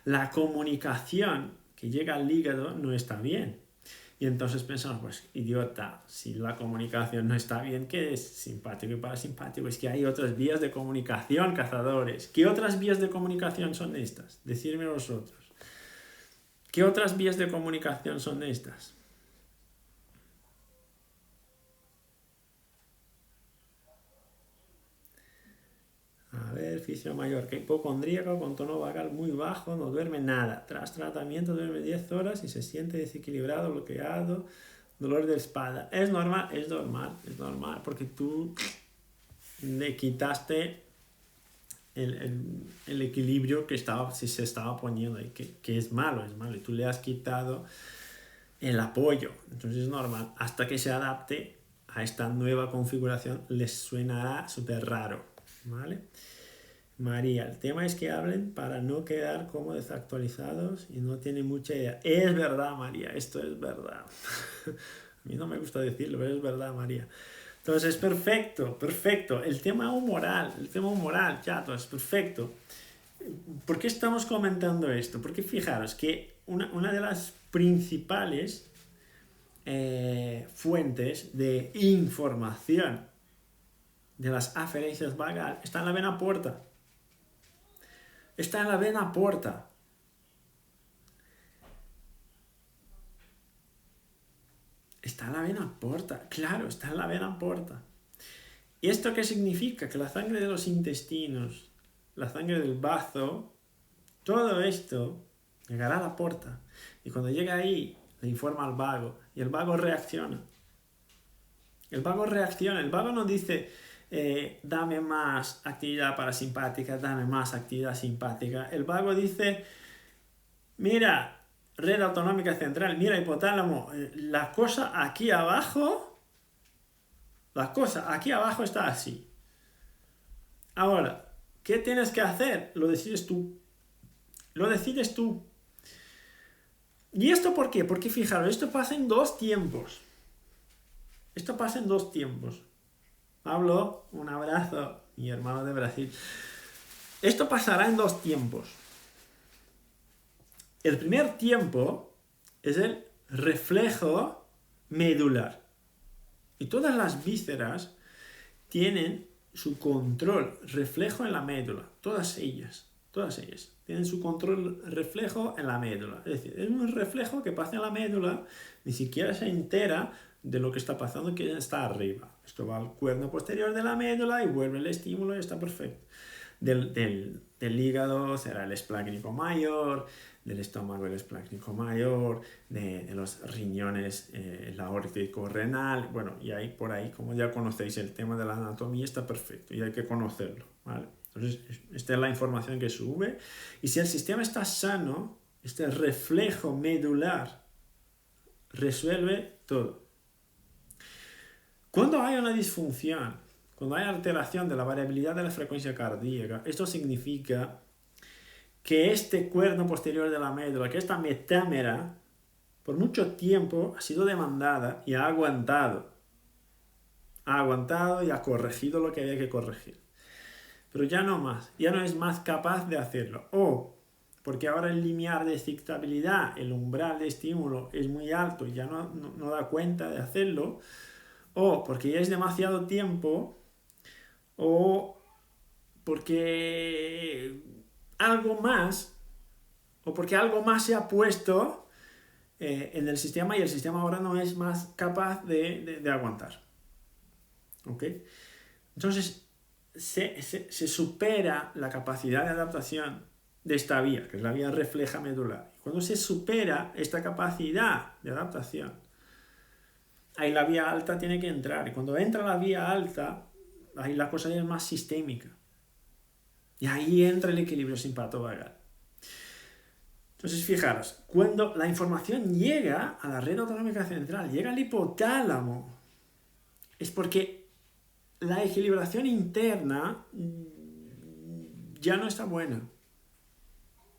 La comunicación que llega al hígado no está bien. Y entonces pensamos, pues idiota, si la comunicación no está bien, ¿qué es simpático y parasimpático? Es que hay otras vías de comunicación, cazadores. ¿Qué otras vías de comunicación son estas? Decidme vosotros. ¿Qué otras vías de comunicación son estas? A ver, fisio mayor, que hipocondríaco con tono vagal muy bajo, no duerme nada. Tras tratamiento duerme 10 horas y se siente desequilibrado, bloqueado, dolor de espalda. Es normal, porque tú le quitaste el equilibrio que se estaba poniendo ahí, que es malo, y tú le has quitado el apoyo, entonces es normal, hasta que se adapte a esta nueva configuración les suenará súper raro, ¿vale? María, el tema es que hablen para no quedar como desactualizados y no tienen mucha idea. Es verdad, María, esto es verdad. A mí no me gusta decirlo, pero es verdad, María. Entonces, perfecto. El tema humoral, chato, es perfecto. ¿Por qué estamos comentando esto? Porque fijaros que una de las principales fuentes de información de las aferencias vagal está en la vena porta. Está en la vena porta. Está en la vena porta, claro, está en la vena porta. ¿Y esto qué significa? Que la sangre de los intestinos, la sangre del bazo, todo esto llegará a la porta. Y cuando llega ahí, le informa al vago. Y el vago reacciona. El vago no dice, dame más actividad parasimpática, dame más actividad simpática. El vago dice, mira, red autonómica central, mira, hipotálamo, la cosa aquí abajo está así. Ahora, ¿qué tienes que hacer? Lo decides tú. ¿Y esto por qué? Porque fijaros, esto pasa en dos tiempos. Pablo, un abrazo, mi hermano de Brasil. Esto pasará en dos tiempos. El primer tiempo es el reflejo medular. Y todas las vísceras tienen su control reflejo en la médula. Todas ellas. Tienen su control reflejo en la médula. Es decir, es un reflejo que pasa en la médula, ni siquiera se entera de lo que está pasando, que está arriba. Esto va al cuerno posterior de la médula y vuelve el estímulo y está perfecto. Del hígado será el esplácnico mayor, del estómago el esplácnico mayor, de los riñones el aórtico renal, bueno, y ahí por ahí, como ya conocéis el tema de la anatomía, está perfecto y hay que conocerlo, ¿vale? Entonces, esta es la información que sube, y si el sistema está sano, este reflejo medular resuelve todo. Cuando hay una disfunción, cuando hay alteración de la variabilidad de la frecuencia cardíaca, esto significa que este cuerno posterior de la médula, que esta metámera, por mucho tiempo ha sido demandada y ha aguantado. Y ha corregido lo que había que corregir. Pero ya no es más capaz de hacerlo. O porque ahora el limiar de excitabilidad, el umbral de estímulo es muy alto y ya no da cuenta de hacerlo. O porque ya es demasiado tiempo, o porque algo más, o porque algo más se ha puesto en el sistema y el sistema ahora no es más capaz de aguantar. ¿Ok? Entonces, se supera la capacidad de adaptación de esta vía, que es la vía refleja medular. Cuando se supera esta capacidad de adaptación, ahí la vía alta tiene que entrar. Y cuando entra la vía alta, ahí la cosa ya es más sistémica. Y ahí entra el equilibrio simpato-vagal. Entonces, fijaros, cuando la información llega a la red autonómica central, llega al hipotálamo, es porque la equilibración interna ya no está buena.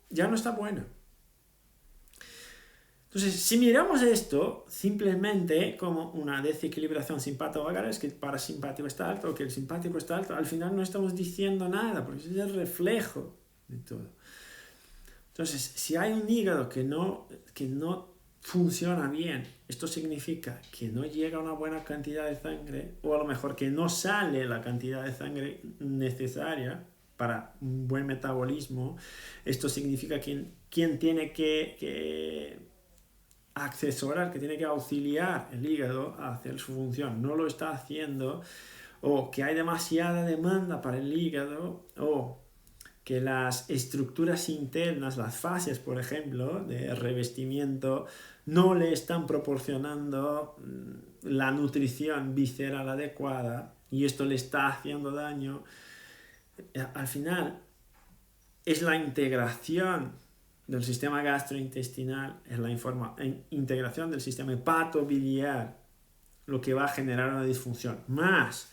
Ya no está buena. Entonces, si miramos esto simplemente como una desequilibración simpato-vagal, es que el parasimpático está alto o que el simpático está alto, al final no estamos diciendo nada, porque es el reflejo de todo. Entonces, si hay un hígado que no funciona bien, esto significa que no llega una buena cantidad de sangre, o a lo mejor que no sale la cantidad de sangre necesaria para un buen metabolismo. Esto significa que quien tiene que accesorar, que tiene que auxiliar el hígado a hacer su función, no lo está haciendo, o que hay demasiada demanda para el hígado, o que las estructuras internas, las fascias, por ejemplo, de revestimiento, no le están proporcionando la nutrición visceral adecuada y esto le está haciendo daño. Al final, es la integración del sistema gastrointestinal, es la integración del sistema hepatobiliar lo que va a generar una disfunción, más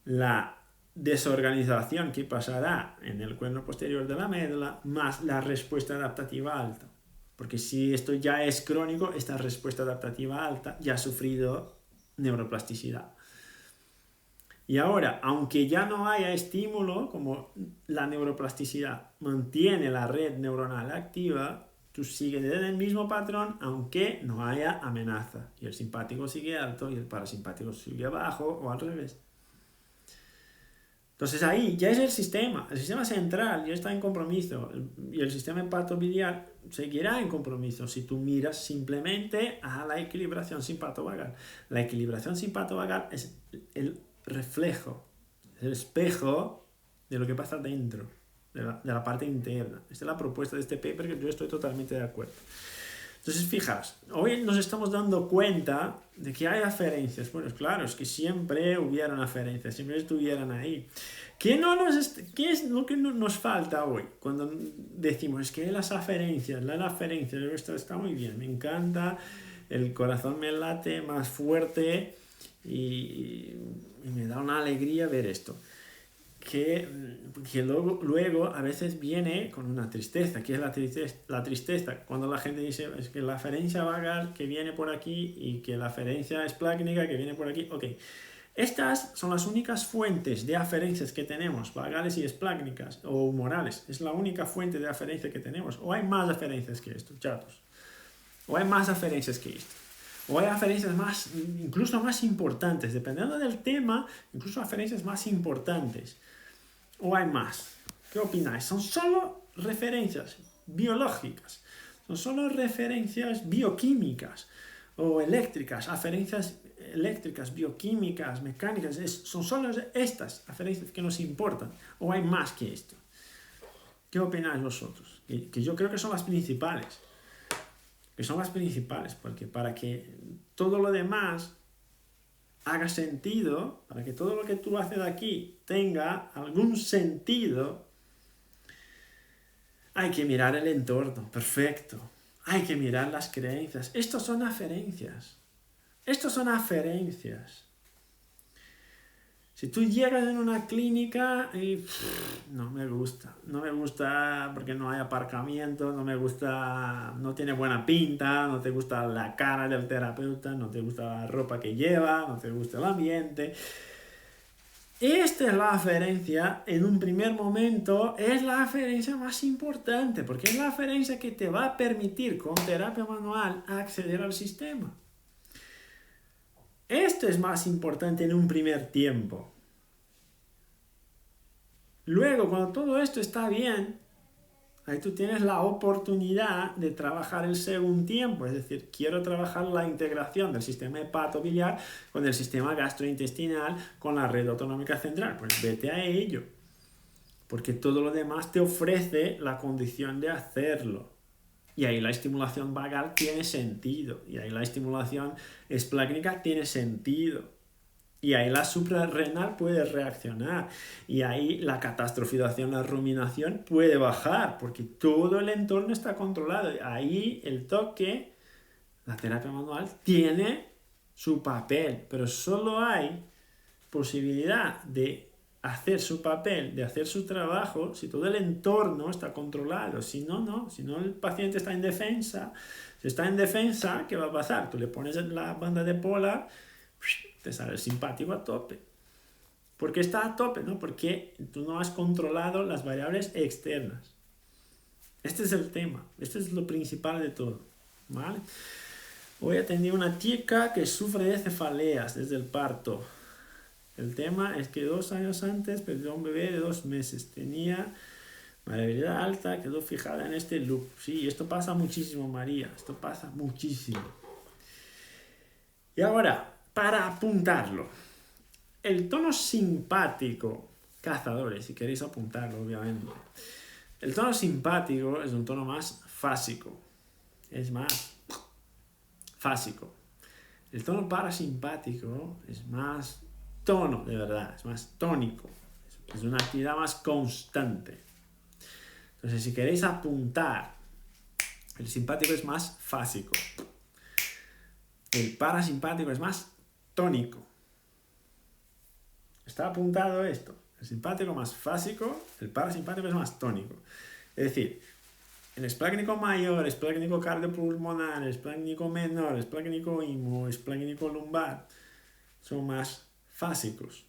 la desorganización que pasará en el cuerno posterior de la médula, más la respuesta adaptativa alta. Porque si esto ya es crónico, esta respuesta adaptativa alta ya ha sufrido neuroplasticidad. Y ahora, aunque ya no haya estímulo, como la neuroplasticidad mantiene la red neuronal activa, tú sigues en el mismo patrón, aunque no haya amenaza. Y el simpático sigue alto y el parasimpático sigue bajo, o al revés. Entonces ahí ya es el sistema central ya está en compromiso y el sistema hepatobiliar seguirá en compromiso si tú miras simplemente a la equilibración simpato-vagal. La equilibración simpato-vagal es el reflejo, el espejo de lo que pasa dentro, de la parte interna. Esta es la propuesta de este paper que yo estoy totalmente de acuerdo. Entonces, fijaos, hoy nos estamos dando cuenta de que hay aferencias. Bueno, claro, es que siempre hubieran aferencias, siempre estuvieran ahí. ¿Qué es lo que nos falta hoy? Cuando decimos, es que las aferencias, esto está muy bien, me encanta, el corazón me late más fuerte y me da una alegría ver esto. Que luego a veces viene con una tristeza, que es la tristeza, cuando la gente dice es que la aferencia vagal que viene por aquí y que la aferencia esplácnica que viene por aquí, ok, estas son las únicas fuentes de aferencias que tenemos, vagales y esplácnicas o humorales, es la única fuente de aferencia que tenemos, o hay más aferencias que esto, chatos, o hay más aferencias que esto. O hay aferencias incluso más importantes, dependiendo del tema, incluso aferencias más importantes. ¿O hay más? ¿Qué opináis? ¿Son solo referencias biológicas? ¿Son solo referencias bioquímicas o eléctricas? Aferencias eléctricas, bioquímicas, mecánicas. ¿Son solo estas aferencias que nos importan? ¿O hay más que esto? ¿Qué opináis vosotros? Que yo creo que son las principales. Que son las principales, porque para que todo lo demás haga sentido, para que todo lo que tú haces aquí tenga algún sentido, hay que mirar el entorno, perfecto. Hay que mirar las creencias. Estos son aferencias. Si tú llegas en una clínica y no me gusta porque no hay aparcamiento, no tiene buena pinta, no te gusta la cara del terapeuta, no te gusta la ropa que lleva, no te gusta el ambiente. Esta es la aferencia, en un primer momento, es la aferencia más importante, porque es la aferencia que te va a permitir con terapia manual acceder al sistema. Esto es más importante en un primer tiempo. Luego, cuando todo esto está bien, ahí tú tienes la oportunidad de trabajar el segundo tiempo, es decir, quiero trabajar la integración del sistema hepatobiliar con el sistema gastrointestinal, con la red autonómica central. Pues vete a ello, porque todo lo demás te ofrece la condición de hacerlo. Y ahí la estimulación vagal tiene sentido, y ahí la estimulación esplácnica tiene sentido. Y ahí la suprarrenal puede reaccionar. Y ahí la catastrofización, la ruminación puede bajar, porque todo el entorno está controlado. Ahí el toque, la terapia manual, tiene su papel, pero solo hay posibilidad de hacer su papel, de hacer su trabajo, si todo el entorno está controlado. Si no, no. Si no, el paciente está en defensa. Si está en defensa, ¿qué va a pasar? Tú le pones la banda de polar, te sale el simpático a tope. ¿Por qué está a tope? ¿No? Porque tú no has controlado las variables externas. Este es el tema. Este es lo principal de todo. ¿Vale? Hoy atendí a una chica que sufre de cefaleas desde el parto. El tema es que 2 años antes perdió a un bebé de 2 meses. Tenía variabilidad alta, quedó fijada en este loop. Sí, esto pasa muchísimo, María. Esto pasa muchísimo. Y ahora, para apuntarlo, el tono simpático, cazadores, si queréis apuntarlo, obviamente. El tono simpático es un tono más fásico, es más fásico. El tono parasimpático es más tono, de verdad, es más tónico, es una actividad más constante. Entonces, si queréis apuntar, el simpático es más fásico, el parasimpático es más tónico. Está apuntado esto. El simpático más fásico, el parasimpático es más tónico. Es decir, el esplécnico mayor, esplécnico cardiopulmonar, esplécnico menor, esplécnico imo, esplécnico lumbar son más fásicos.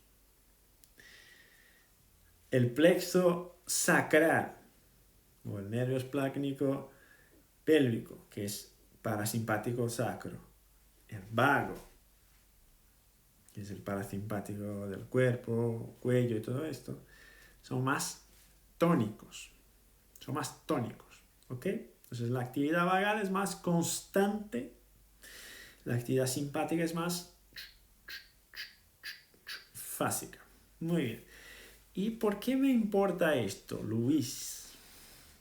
El plexo sacral o el nervio esplécnico pélvico, que es parasimpático sacro. El vago, que es el parasimpático del cuerpo, cuello y todo esto, son más tónicos. Son más tónicos, ¿ok? Entonces la actividad vagal es más constante, la actividad simpática es más fásica. Muy bien. ¿Y por qué me importa esto, Luis?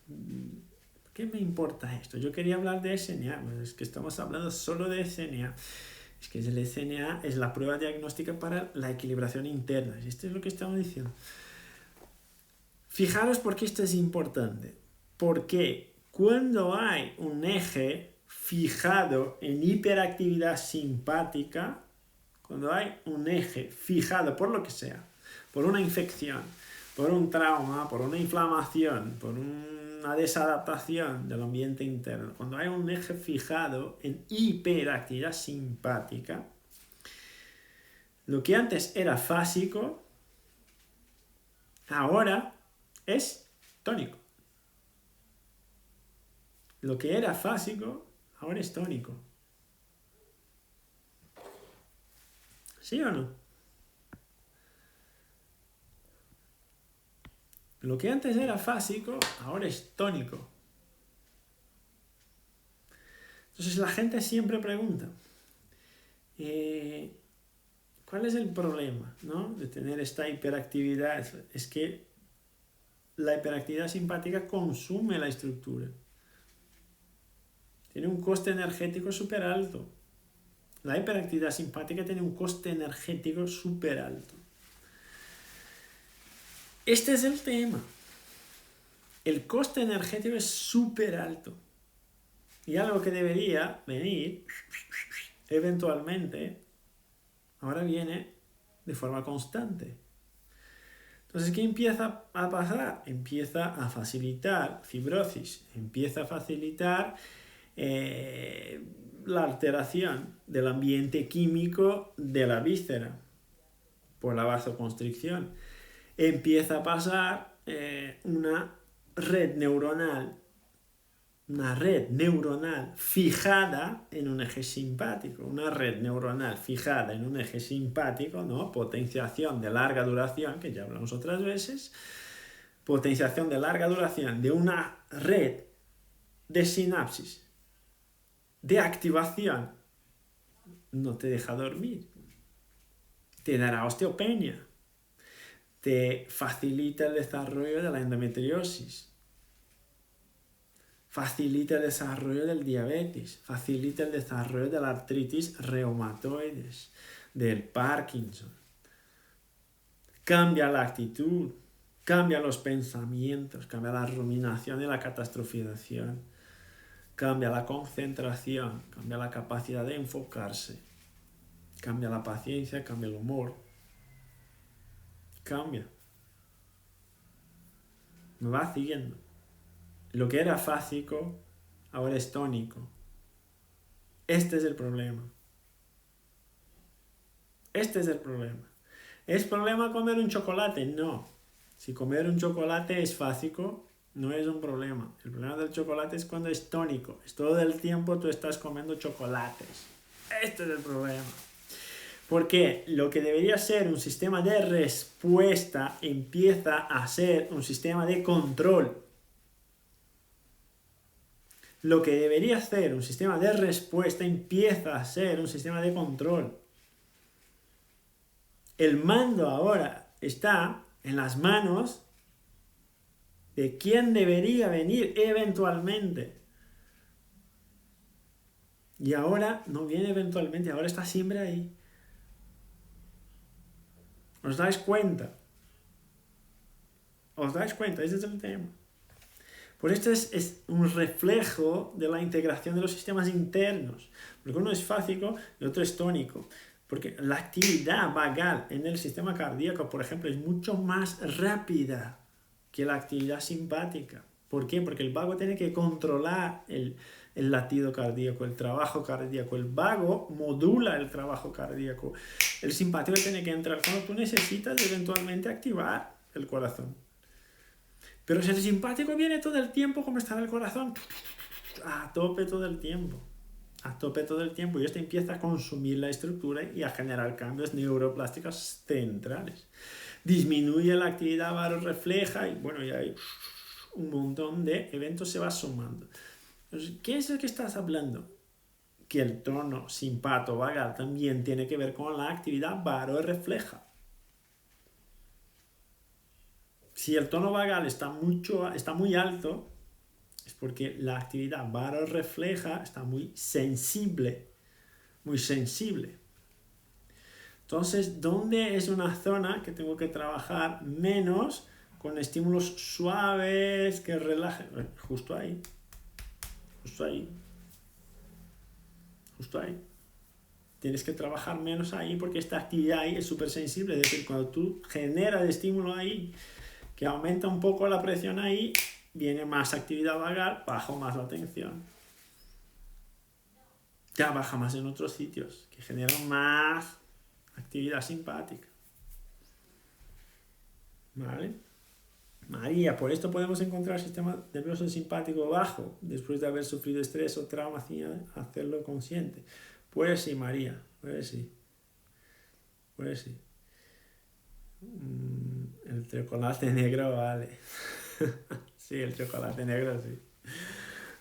¿Por qué me importa esto? Yo quería hablar de SNA, es que estamos hablando solo de SNA. Es que el SNA es la prueba diagnóstica para la equilibración interna. Esto es lo que estamos diciendo. Fijaros por qué esto es importante. Porque cuando hay un eje fijado en hiperactividad simpática, cuando hay un eje fijado por lo que sea, por una infección, por un trauma, por una inflamación, por una desadaptación del ambiente interno, cuando hay un eje fijado en hiperactividad simpática, lo que antes era fásico, ahora es tónico. Lo que era fásico, ahora es tónico. ¿Sí o no? Lo que antes era fásico, ahora es tónico. Entonces la gente siempre pregunta, ¿cuál es el problema, ¿no? De tener esta hiperactividad? Es que la hiperactividad simpática consume la estructura. Tiene un coste energético súper alto. La hiperactividad simpática tiene un coste energético súper alto. Este es el tema. El coste energético es súper alto. Y algo que debería venir eventualmente, ahora viene de forma constante. Entonces, ¿qué empieza a pasar? Empieza a facilitar fibrosis, empieza a facilitar la alteración del ambiente químico de la víscera por la vasoconstricción. Empieza a pasar una red neuronal fijada en un eje simpático, una red neuronal fijada en un eje simpático, ¿no? Potenciación de larga duración, que ya hablamos otras veces, potenciación de larga duración de una red de sinapsis, de activación, no te deja dormir, te dará osteopenia, te facilita el desarrollo de la endometriosis, facilita el desarrollo del diabetes, facilita el desarrollo de la artritis reumatoides, del Parkinson, cambia la actitud, cambia los pensamientos, cambia la ruminación y la catastrofización, cambia la concentración, cambia la capacidad de enfocarse, cambia la paciencia, cambia el humor, cambia. Me va siguiendo. Lo que era fásico, ahora es tónico. Este es el problema. Este es el problema. ¿Es problema comer un chocolate? No. Si comer un chocolate es fásico, no es un problema. El problema del chocolate es cuando es tónico. Es todo el tiempo tú estás comiendo chocolates. Este es el problema. Porque lo que debería ser un sistema de respuesta empieza a ser un sistema de control. Lo que debería ser un sistema de respuesta empieza a ser un sistema de control. El mando ahora está en las manos de quien debería venir eventualmente. Y ahora no viene eventualmente, ahora está siempre ahí. ¿Os dais cuenta? ¿Os dais cuenta? Ese es el tema. Pues esto es un reflejo de la integración de los sistemas internos. Porque uno es fásico y otro es tónico. Porque la actividad vagal en el sistema cardíaco, por ejemplo, es mucho más rápida que la actividad simpática. ¿Por qué? Porque el vago tiene que controlar el latido cardíaco, el trabajo cardíaco. El vago modula el trabajo cardíaco. El simpático tiene que entrar cuando tú necesitas eventualmente activar el corazón. Pero si el simpático viene todo el tiempo, como está en el corazón, a tope todo el tiempo. A tope todo el tiempo. Y esto empieza a consumir la estructura y a generar cambios neuroplásticos centrales. Disminuye la actividad varorrefleja y bueno, ya hay un montón de eventos se va sumando. Entonces, ¿qué es lo que estás hablando? Que el tono simpato-vagal también tiene que ver con la actividad varorrefleja. Si el tono vagal está muy alto, es porque la actividad varorrefleja está muy sensible. Muy sensible. Entonces, ¿dónde es una zona que tengo que trabajar menos con estímulos suaves que relajen? Justo ahí. Justo ahí. Justo ahí. Tienes que trabajar menos ahí porque esta actividad ahí es súper sensible. Es decir, cuando tú generas estímulo ahí, que aumenta un poco la presión ahí, viene más actividad vagal, bajo más la tensión. Ya baja más en otros sitios, que generan más actividad simpática. ¿Vale? María, por esto podemos encontrar sistema nervioso simpático bajo, después de haber sufrido estrés o trauma sin hacerlo consciente. Pues sí, María, pues sí. Pues sí. El chocolate negro, vale. Sí, el chocolate negro, sí.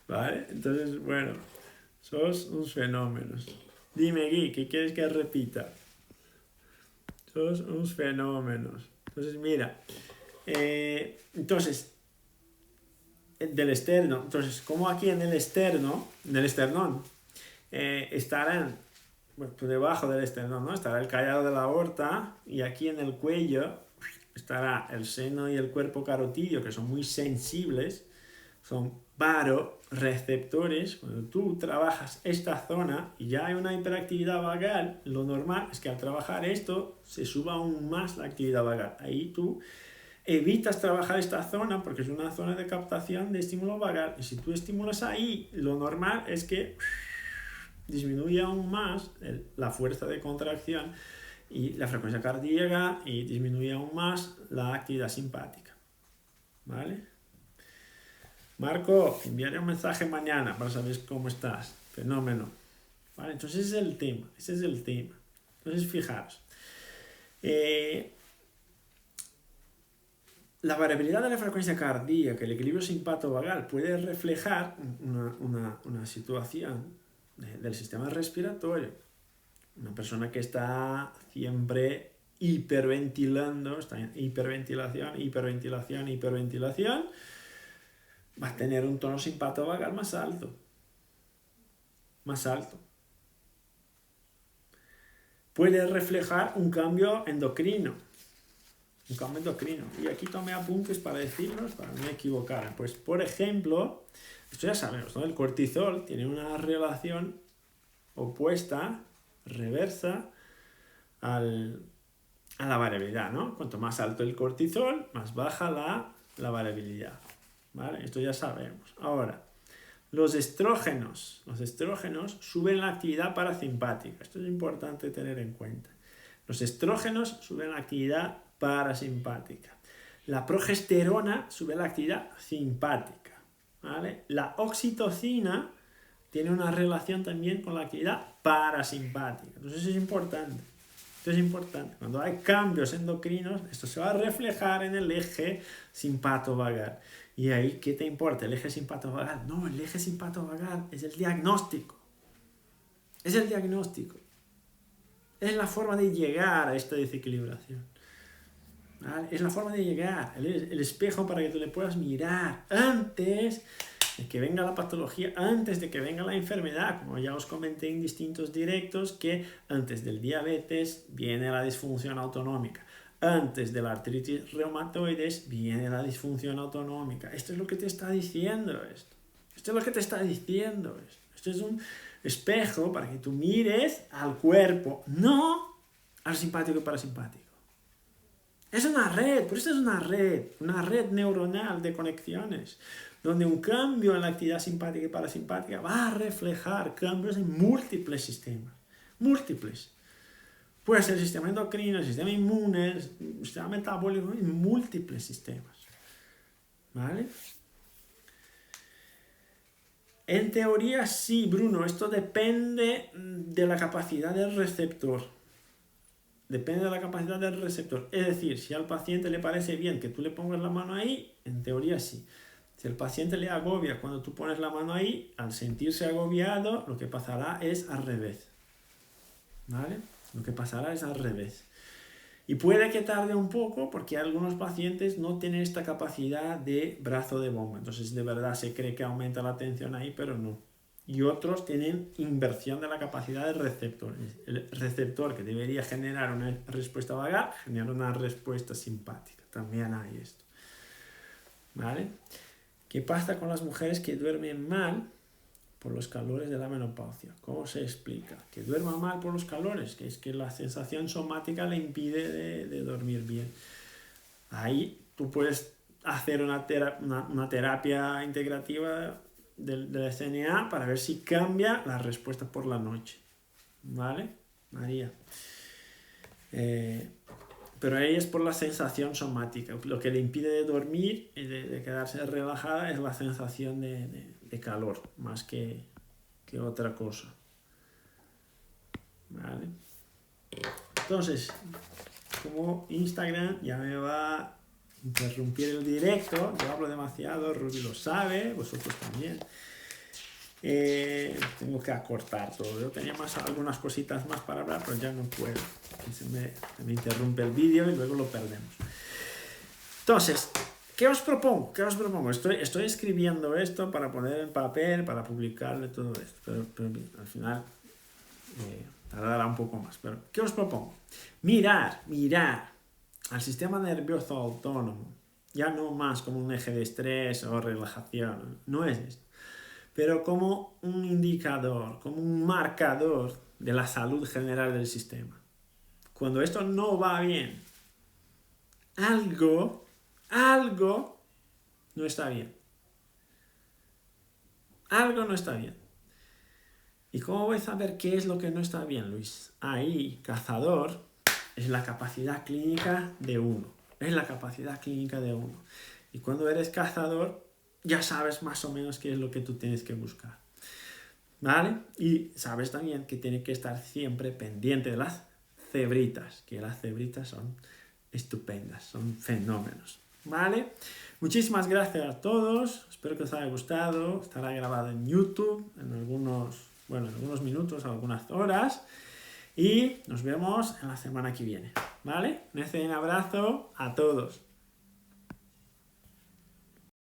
¿Vale? Entonces, bueno, sos unos fenómenos. Dime, Gui, ¿qué quieres que repita? Sos unos fenómenos. Entonces, mira. Entonces, del externo. Entonces, como aquí en el externo, del esternón, estarán, bueno, pues debajo del esternón, ¿no? Estará el callado de la aorta y aquí en el cuello estará el seno y el cuerpo carotidio, que son muy sensibles, son baroreceptores. Cuando tú trabajas esta zona y ya hay una hiperactividad vagal, lo normal es que al trabajar esto se suba aún más la actividad vagal. Ahí tú evitas trabajar esta zona porque es una zona de captación de estímulo vagal. Y si tú estimulas ahí, lo normal es que disminuye aún más la fuerza de contracción y la frecuencia cardíaca y disminuye aún más la actividad simpática. ¿Vale? Marco, enviaré un mensaje mañana para saber cómo estás. Fenómeno. ¿Vale? Entonces ese es el tema. Entonces fijaros. la variabilidad de la frecuencia cardíaca, el equilibrio simpato-vagal, puede reflejar una situación del sistema respiratorio. Una persona que está siempre hiperventilando, está en hiperventilación, va a tener un tono simpato-vagal más alto. Más alto. Puede reflejar un cambio endocrino. Y aquí tomé apuntes para decirlos, para no equivocar. Pues, por ejemplo, esto ya sabemos, ¿no? El cortisol tiene una relación opuesta, reversa, a la variabilidad, ¿no? Cuanto más alto el cortisol, más baja la variabilidad. ¿Vale? Esto ya sabemos. Ahora, los estrógenos suben la actividad parasimpática. Esto es importante tener en cuenta. Los estrógenos suben la actividad parasimpática. La progesterona sube la actividad simpática. ¿Vale? La oxitocina tiene una relación también con la actividad parasimpática. Entonces es importante. Cuando hay cambios endocrinos, esto se va a reflejar en el eje simpato-vagal. Y ahí, ¿qué te importa? ¿El eje simpato-vagal? No, el eje simpato-vagal es el diagnóstico. Es la forma de llegar a esta desequilibración. ¿Vale? Es la forma de llegar, el espejo para que tú le puedas mirar antes de que venga la patología, antes de que venga la enfermedad, como ya os comenté en distintos directos, que antes del diabetes viene la disfunción autonómica, antes de la artritis reumatoides viene la disfunción autonómica. Esto es lo que te está diciendo esto. Esto es un espejo para que tú mires al cuerpo, no al simpático y parasimpático. Es una red, por eso es una red neuronal de conexiones, donde un cambio en la actividad simpática y parasimpática va a reflejar cambios en múltiples sistemas. Puede ser el sistema endocrino, el sistema inmune, el sistema metabólico, en múltiples sistemas. ¿Vale? En teoría sí, Bruno, esto depende de la capacidad del receptor. Es decir, si al paciente le parece bien que tú le pongas la mano ahí, en teoría sí. Si al paciente le agobia cuando tú pones la mano ahí, al sentirse agobiado, lo que pasará es al revés. ¿Vale? Y puede que tarde un poco porque algunos pacientes no tienen esta capacidad de brazo de bomba. Entonces, de verdad se cree que aumenta la tensión ahí, pero no. Y otros tienen inversión de la capacidad del receptor. El receptor que debería generar una respuesta vagal, genera una respuesta simpática. También hay esto. ¿Vale? ¿Qué pasa con las mujeres que duermen mal por los calores de la menopausia? ¿Cómo se explica? Que duerma mal por los calores, que es que la sensación somática le impide de dormir bien. Ahí tú puedes hacer una terapia integrativa del SNA para ver si cambia la respuesta por la noche. ¿Vale, María? Pero ahí es por la sensación somática. Lo que le impide de dormir y de quedarse relajada es la sensación de calor, más que otra cosa. ¿Vale? Entonces, como Instagram ya me va a interrumpir el directo, yo hablo demasiado, Ruby lo sabe, vosotros también. Tengo que acortar todo. Yo tenía algunas cositas más para hablar, pero ya no puedo. Se me interrumpe el vídeo y luego lo perdemos. Entonces, ¿qué os propongo? Estoy escribiendo esto para poner en papel, para publicarle todo esto, pero al final tardará un poco más. Pero, ¿qué os propongo? Mirar al sistema nervioso autónomo, ya no más como un eje de estrés o relajación, no es esto, pero como un indicador, como un marcador de la salud general del sistema. Cuando esto no va bien, algo no está bien. Algo no está bien. ¿Y cómo voy a saber qué es lo que no está bien, Luis? Ahí, cazador, es la capacidad clínica de uno. Y cuando eres cazador, ya sabes más o menos qué es lo que tú tienes que buscar. ¿Vale? Y sabes también que tienes que estar siempre pendiente de las cebritas, que las cebritas son estupendas, son fenómenos. ¿vale? Muchísimas gracias a todos, espero que os haya gustado, estará grabado en YouTube en algunos minutos, algunas horas, y nos vemos en la semana que viene, ¿vale? Un abrazo a todos.